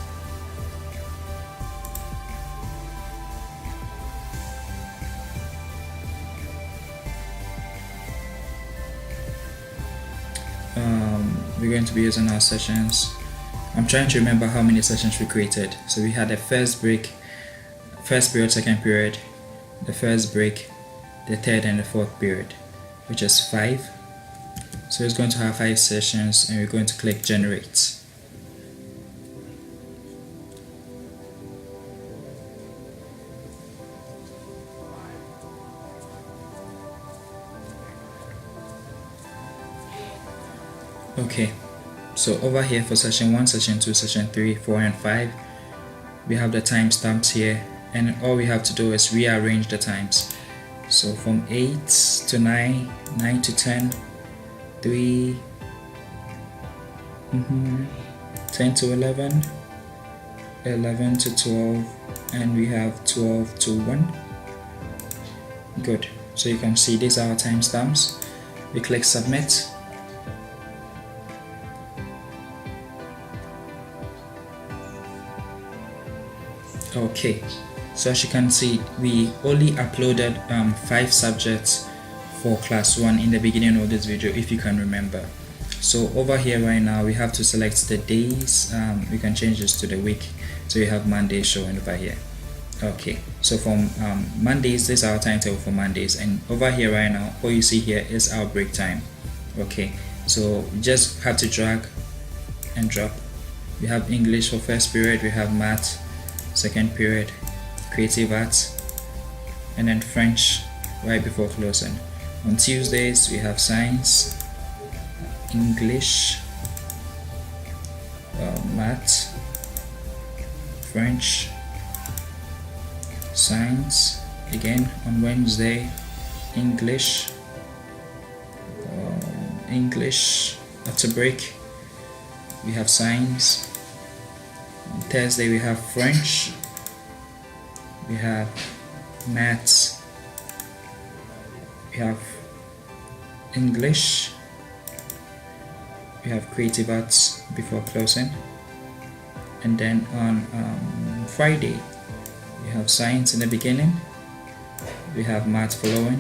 we're going to be using our sessions. I'm trying to remember how many sessions we created. So we had a first period, second period, the first break, the third and the fourth period, which is 5. So it's going to have 5 sessions, and we're going to click generate. Okay, so over here for session 1, session 2, session 3, 4 and 5, we have the timestamps here, and all we have to do is rearrange the times. So from 8 to 9, 9 to 10, 3, 10 to 11, 11 to 12, and we have 12 to 1. Good. So you can see these are our timestamps. We click submit. Okay, so as you can see, we only uploaded 5 subjects for class 1 in the beginning of this video, if you can remember. So over here right now we have to select the days. We can change this to the week, so you have Monday showing over here. Okay, so from Mondays, this is our timetable for Mondays, and over here right now all you see here is our break time. Okay, so you just have to drag and drop. We have English for first period, we have math second period, creative arts, and then French right before closing. On Tuesdays we have science, English, math, French, science. Again on Wednesday, English, after break we have science. On Thursday we have French, we have maths, we have English, we have creative arts before closing, and then on Friday we have science in the beginning, we have math following,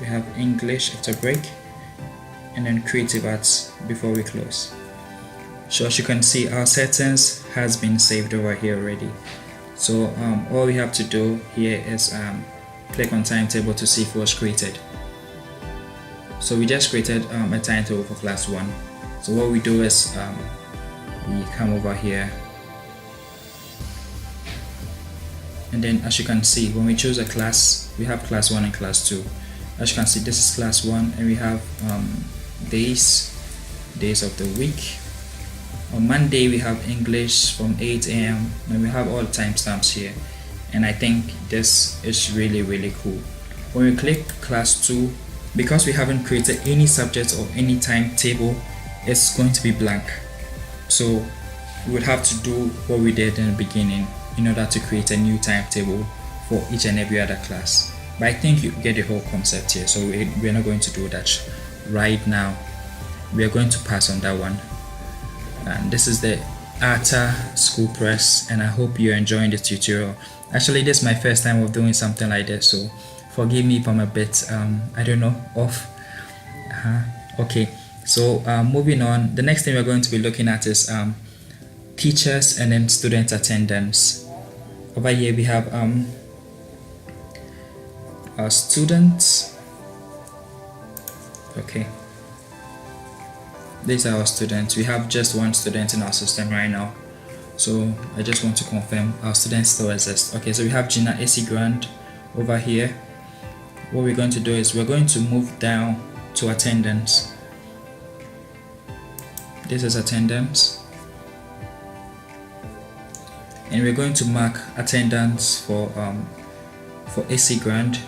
we have English after break, and then creative arts before we close. So as you can see, our settings has been saved over here already. So all we have to do here is click on timetable to see if it was created. So we just created a timetable for class 1. So what we do is we come over here, and then as you can see, when we choose a class, we have class 1 and class 2. As you can see, this is class 1, and we have days of the week. On Monday we have English from 8 a.m. and we have all the timestamps here, and I think this is really cool. When we click class 2, because we haven't created any subjects or any timetable, it's going to be blank. So we would have to do what we did in the beginning in order to create a new timetable for each and every other class. But I think you get the whole concept here, so we're not going to do that right now. We are going to pass on that one. And this is the Arta School Press, and I hope you're enjoying this tutorial. Actually, this is my first time of doing something like this, so forgive me if I'm a bit I don't know, off. Okay, so moving on, the next thing we're going to be looking at is teachers and then student attendance. Over here we have our students. Okay, these are our students. We have just one student in our system right now, so I just want to confirm our students still exist. Okay, so we have Gina AC Grant over here. What we're going to do is we're going to move down to attendance. This is attendance, and we're going to mark attendance for AC Grand.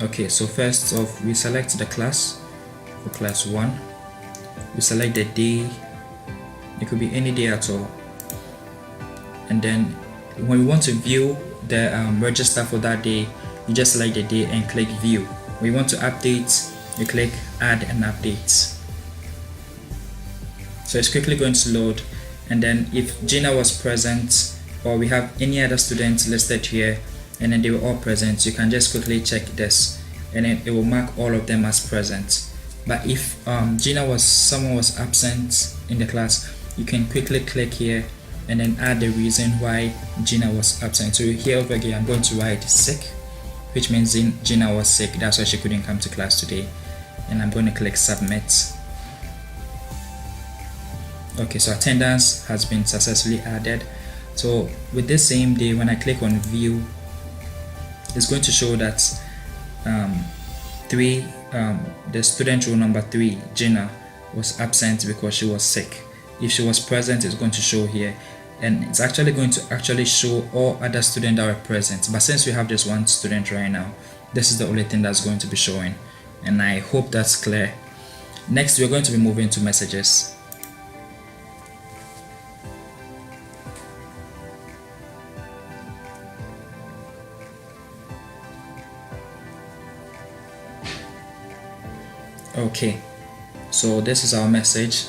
Okay, so first off, we select the class. For class 1, we select the day. It could be any day at all, and then when we want to view the register for that day, you just select the day and click view. When you want to update, you click add and update. So it's quickly going to load, and then if Gina was present, or we have any other students listed here and then they were all present, you can just quickly check this and then it will mark all of them as present. But if someone was absent in the class, you can quickly click here and then add the reason why Gina was absent. So here over again, I'm going to write sick, which means Gina was sick, that's why she couldn't come to class today, and I'm going to click submit. Okay, so attendance has been successfully added. So with this same day, when I click on view, it's going to show that the student roll number 3, Gina, was absent because she was sick. If she was present, it's going to show here, and it's actually going to show all other students that were present. But since we have just one student right now, this is the only thing that's going to be showing, and I hope that's clear. Next, we're going to be moving to messages. Okay, so this is our message.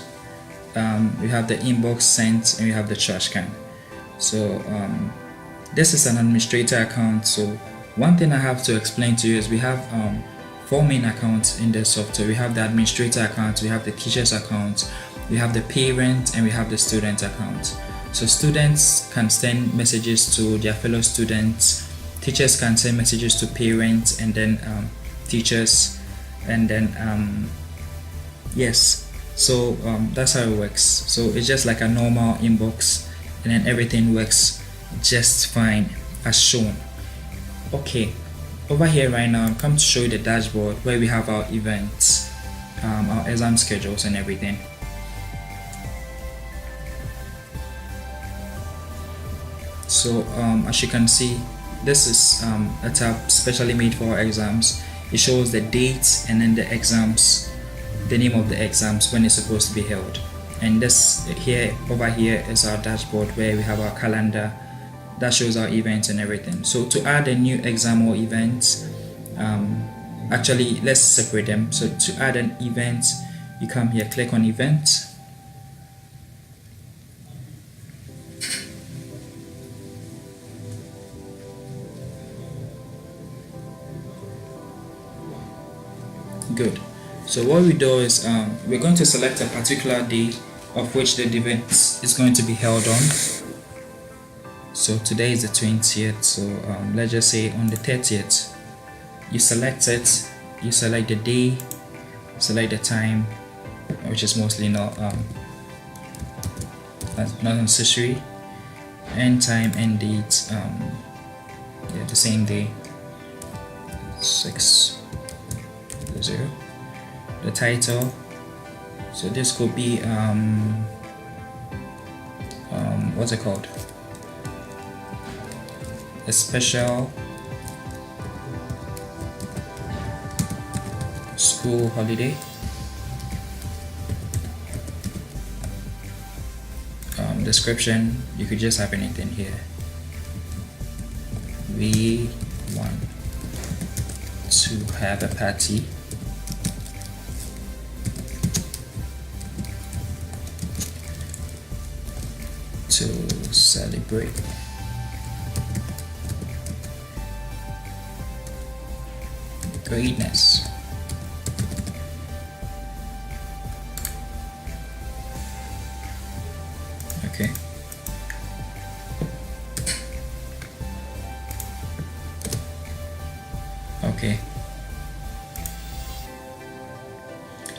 We have the inbox sent and we have the trash can. So this is an administrator account. So one thing I have to explain to you is we have 4 main accounts in the software. We have the administrator account, we have the teacher's account, we have the parent, and we have the student account. So students can send messages to their fellow students, teachers can send messages to parents, and then teachers, and then yes, so that's how it works. So it's just like a normal inbox, and then everything works just fine as shown. Okay, over here right now I'm come to show you the dashboard where we have our events, our exam schedules and everything. So as you can see, this is a tab specially made for our exams. It shows the dates and then the exams, the name of the exams, when it's supposed to be held. And this here, over here, is our dashboard where we have our calendar that shows our events and everything. So to add a new exam or event, actually let's separate them. So to add an event, you come here, click on event. Good. So what we do is we're going to select a particular day of which the event is going to be held on. So today is the 20th, so let's just say on the 30th. You select it, you select the day, select the time, which is mostly not necessary, end time, end date, yeah, the same day, 6:00. The title, so this could be what's it called, a special school holiday. Description, you could just have anything here. We want to have a party to celebrate greatness. Okay. Okay.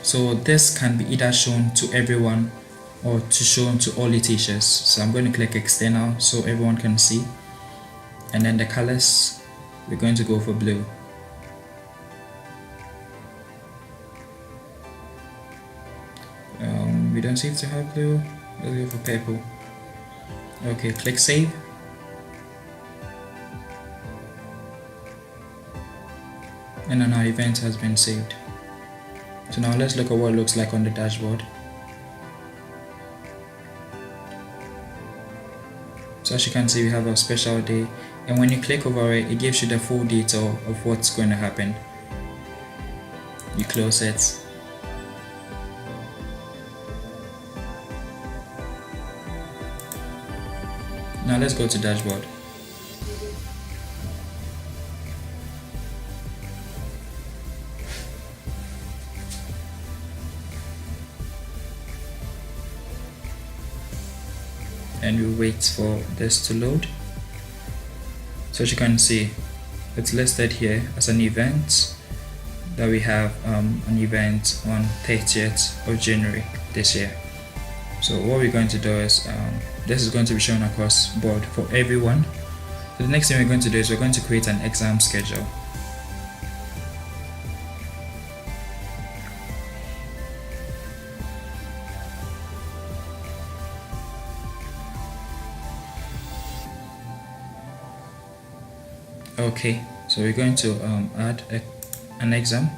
So this can be either shown to everyone or to show to all the teachers. So I'm going to click external so everyone can see, and then the colors, we're going to go for blue. We don't seem to have blue. Let's go for purple. Okay, click save. And then our event has been saved. So now let's look at what it looks like on the dashboard. So as you can see, we have a special day, and when you click over it, it gives you the full detail of what's going to happen. You close it. Now let's go to dashboard. And we wait for this to load. So as you can see, it's listed here as an event that we have an event on 30th of January this year. So what we're going to do is this is going to be shown across board for everyone. So the next thing we're going to do is we're going to create an exam schedule. Okay, so we're going to add an exam.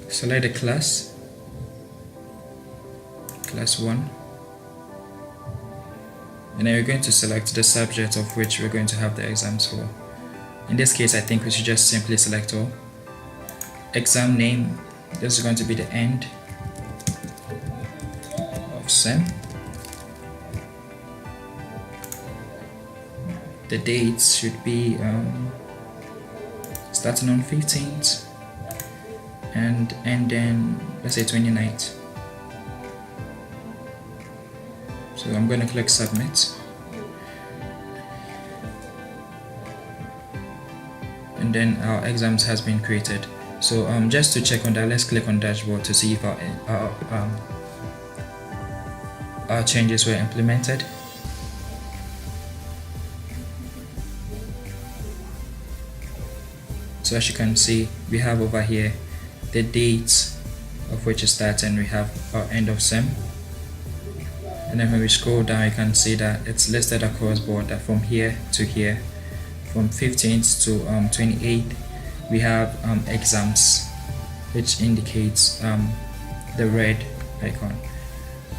Select the class 1, and then we're going to select the subject of which we're going to have the exams for. In this case, I think we should just simply select all. Exam name, this is going to be the end of SEM. The dates should be starting on 15th and then let's say 29th. So I'm going to click submit, and then our exams has been created. So just to check on that, let's click on dashboard to see if our changes were implemented. So as you can see, we have over here the dates of which it starts, and we have our end of SEM. And then when we scroll down, you can see that it's listed across board that from here to here, from 15th to 28th, we have exams, which indicates the red icon.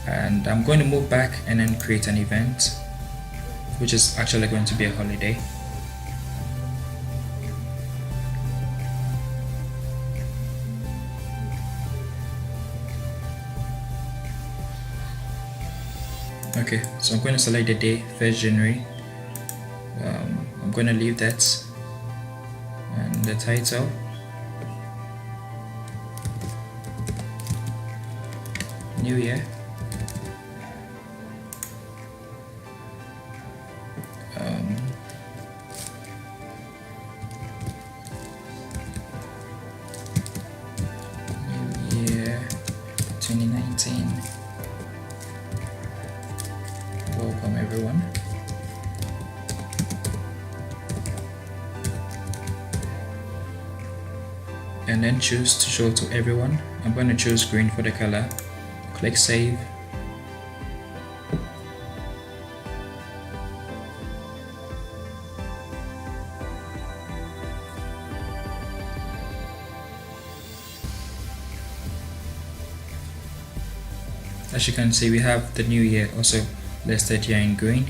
And I'm going to move back and then create an event, which is actually going to be a holiday. Okay, so I'm going to select the day, 1st January. I'm going to leave that, and the title, New Year. New Year 2019. Welcome everyone. And then choose to show to everyone. I'm going to choose green for the color. Click save. As you can see, we have the new year also listed here in green.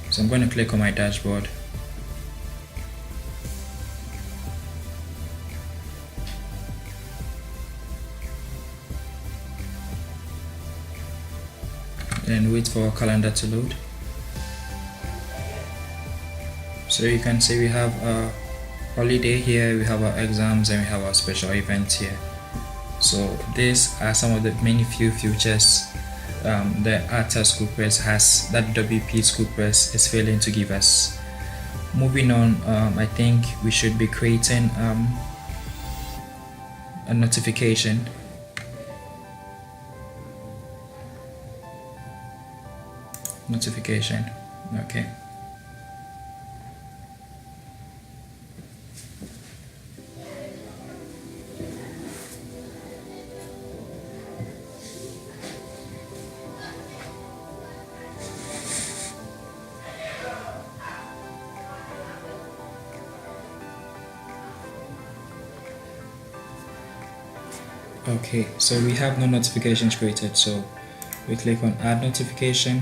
So I'm going to click on my dashboard. And wait for our calendar to load. So you can see we have a holiday here, we have our exams, and we have our special events here. So these are some of the many few features the Arta School Press has that WP School Press is failing to give us. Moving on, I think we should be creating a notification. Okay. Okay, so we have no notifications created, so we click on add notification.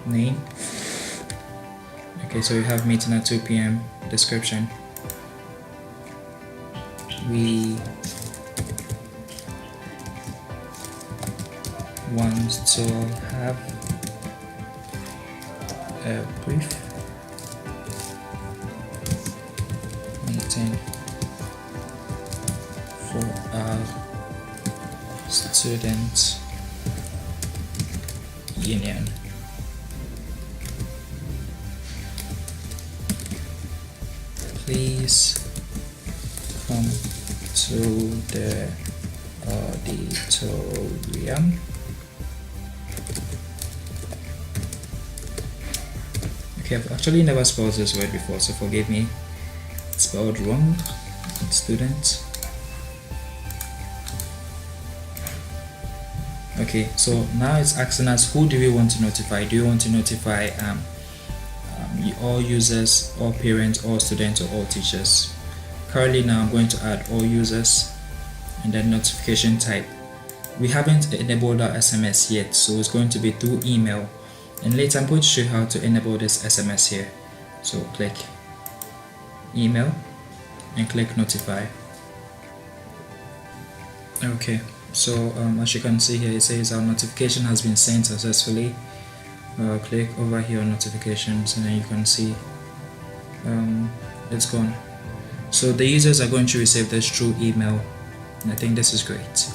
Name. Okay, so we have meeting at 2 p.m. Description. We want to have a brief meeting for our student union. Please come to the auditorium. Okay, I've actually never spelled this word before, so forgive me. It's spelled wrong, student. Okay, so now it's asking us, who do we want to notify? Do you want to notify all users, all parents, all students, or all teachers? Currently now I'm going to add all users and then notification type. We haven't enabled our SMS yet, so it's going to be through email, and later I'm going to show you how to enable this SMS here. So click email and click notify. Okay, so as you can see here, it says our notification has been sent successfully. Click over here on notifications, and then you can see it's gone. So the users are going to receive this through email, and I think this is great.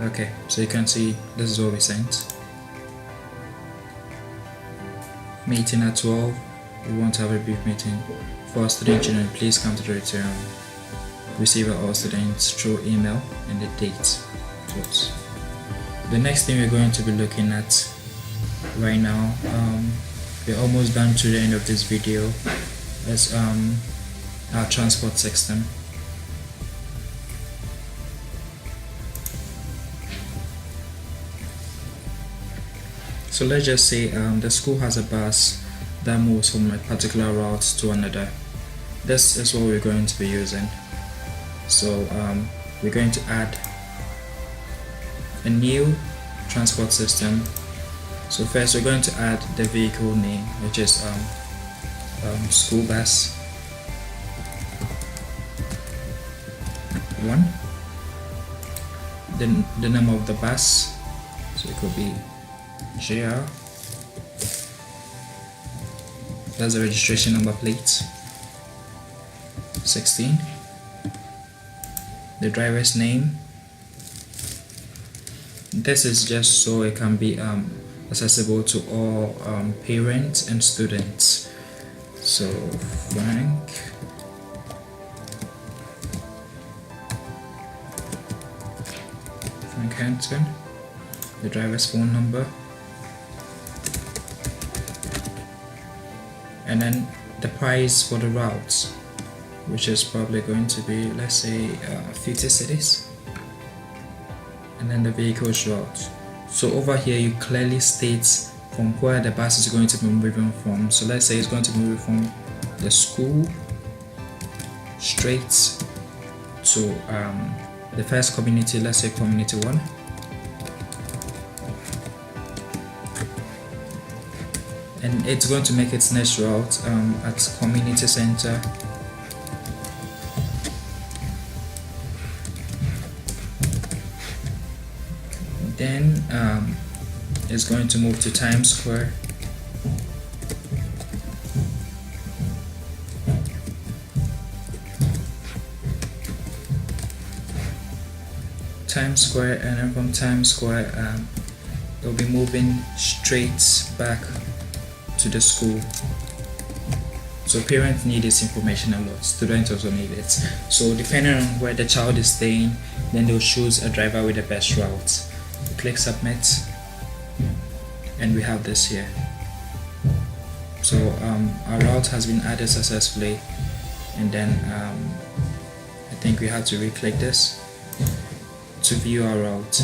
Okay, so you can see this is what we sent. Meeting at 12. We want to have a brief meeting for our student union. Please come to the auditorium. Receive all students through email and the date. The next thing we're going to be looking at right now, we're almost done to the end of this video, is our transport system. So let's just say the school has a bus that moves from a particular route to another. This is what we're going to be using. So we're going to add a new transport system. So first we're going to add the vehicle name, which is school bus 1, then the name of the bus, so it could be JR, that's the registration number plate, 16, the driver's name. This is just so it can be accessible to all parents and students. So Frank Hampton, the driver's phone number, and then the price for the routes, which is probably going to be, let's say 50 cities, and then the vehicle's route. So over here you clearly state from where the bus is going to be moving from. So let's say it's going to be moving from the school straight to the first community, let's say community 1, and it's going to make its next route at community center, then it's going to move to Times Square, and then from Times Square they'll be moving straight back to the school. So parents need this information a lot, students also need it. So depending on where the child is staying, then they'll choose a driver with the best route. Click submit, and we have this here. So our route has been added successfully, and then I think we have to re-click this to view our route.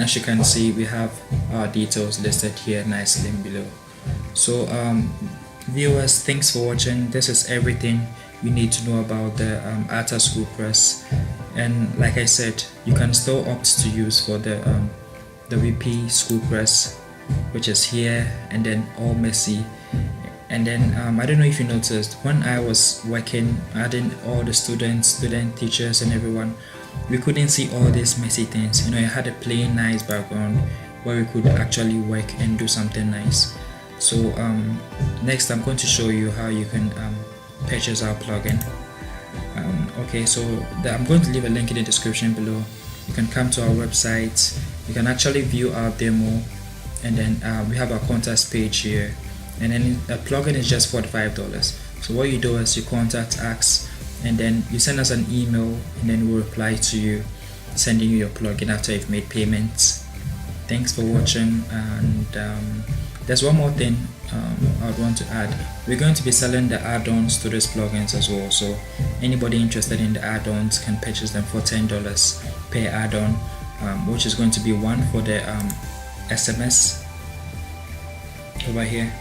as you can see, we have our details listed here nicely below. So viewers, thanks for watching. This is everything you need to know about the Arta School Press, and like I said, you can still opt to use for the WP School Press, which is here, and then all messy. And then I don't know if you noticed, when I was working, adding all the student teachers and everyone, we couldn't see all these messy things. You know, it had a plain nice background where we could actually work and do something nice. So next I'm going to show you how you can purchase our plugin. Okay, so I'm going to leave a link in the description below. You can come to our website, you can actually view our demo, and then we have our contact page here, and then a plugin is just $45. So what you do is you contact us, and then you send us an email, and then we'll reply to you sending you your plugin after you've made payments. Thanks for watching, and there's one more thing I would want to add. We're going to be selling the add-ons to these plugins as well, so anybody interested in the add-ons can purchase them for $10 per add-on, which is going to be one for the SMS over here,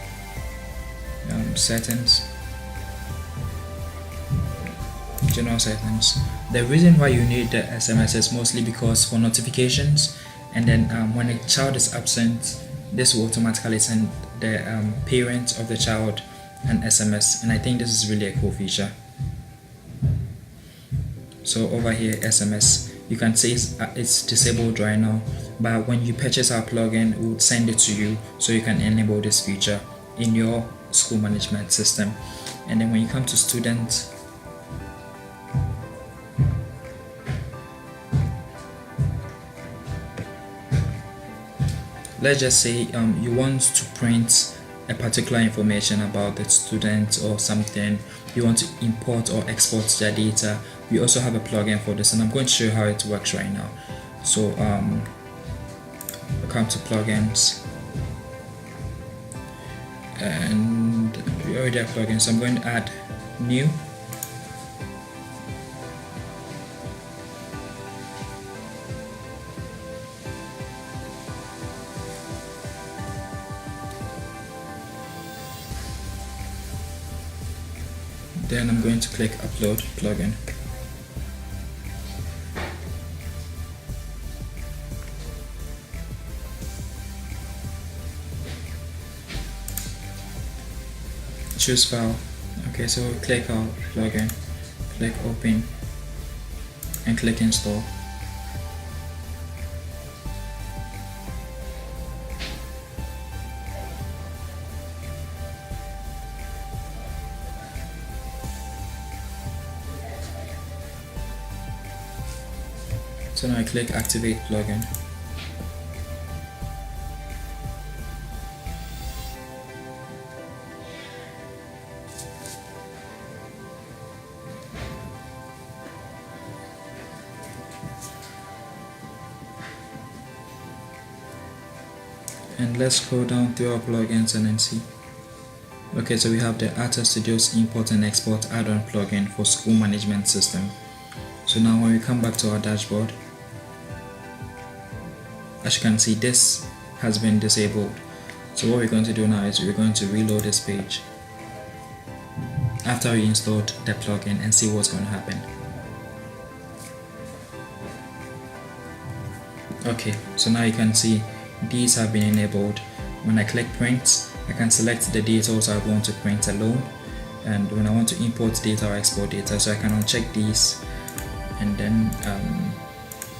settings, general settings. The reason why you need the SMS is mostly because for notifications, and then when a child is absent, this will automatically send the parent of the child an SMS, and I think this is really a cool feature. So over here, SMS, you can see it's disabled right now, but when you purchase our plugin, we would send it to you so you can enable this feature in your school management system. And then when you come to student, let's just say you want to print a particular information about the student or something, you want to import or export their data. We also have a plugin for this, and I'm going to show you how it works right now. So we'll come to plugins, and we already have plugins, so I'm going to add new. Then I'm going to click upload plugin. Choose file. Okay, so click our plugin, click open, and click install. So now I click activate plugin. And let's scroll down through our plugins and then see. Okay, so we have the Arta Studios import and export add-on plugin for school management system. So now when we come back to our dashboard, as you can see, this has been disabled. So what we're going to do now is we're going to reload this page after we installed the plugin and see what's going to happen. Okay, so now you can see these have been enabled. When I click print, I can select the details I want to print alone, and when I want to import data or export data, so I can uncheck these, and then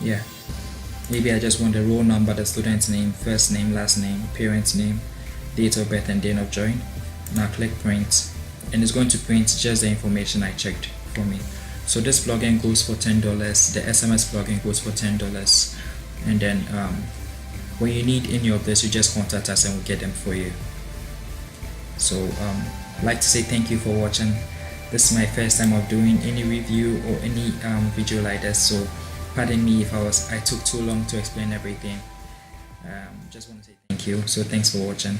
yeah, maybe I just want the roll number, the student's name, first name, last name, parent's name, date of birth, and date of join. Now click print, and it's going to print just the information I checked for me. So this plugin goes for $10, the SMS plugin goes for $10, and then when you need any of this, you just contact us and we'll get them for you. So I'd like to say thank you for watching. This is my first time of doing any review or any video like this, so pardon me if I took too long to explain everything. Just want to say thank you. So thanks for watching.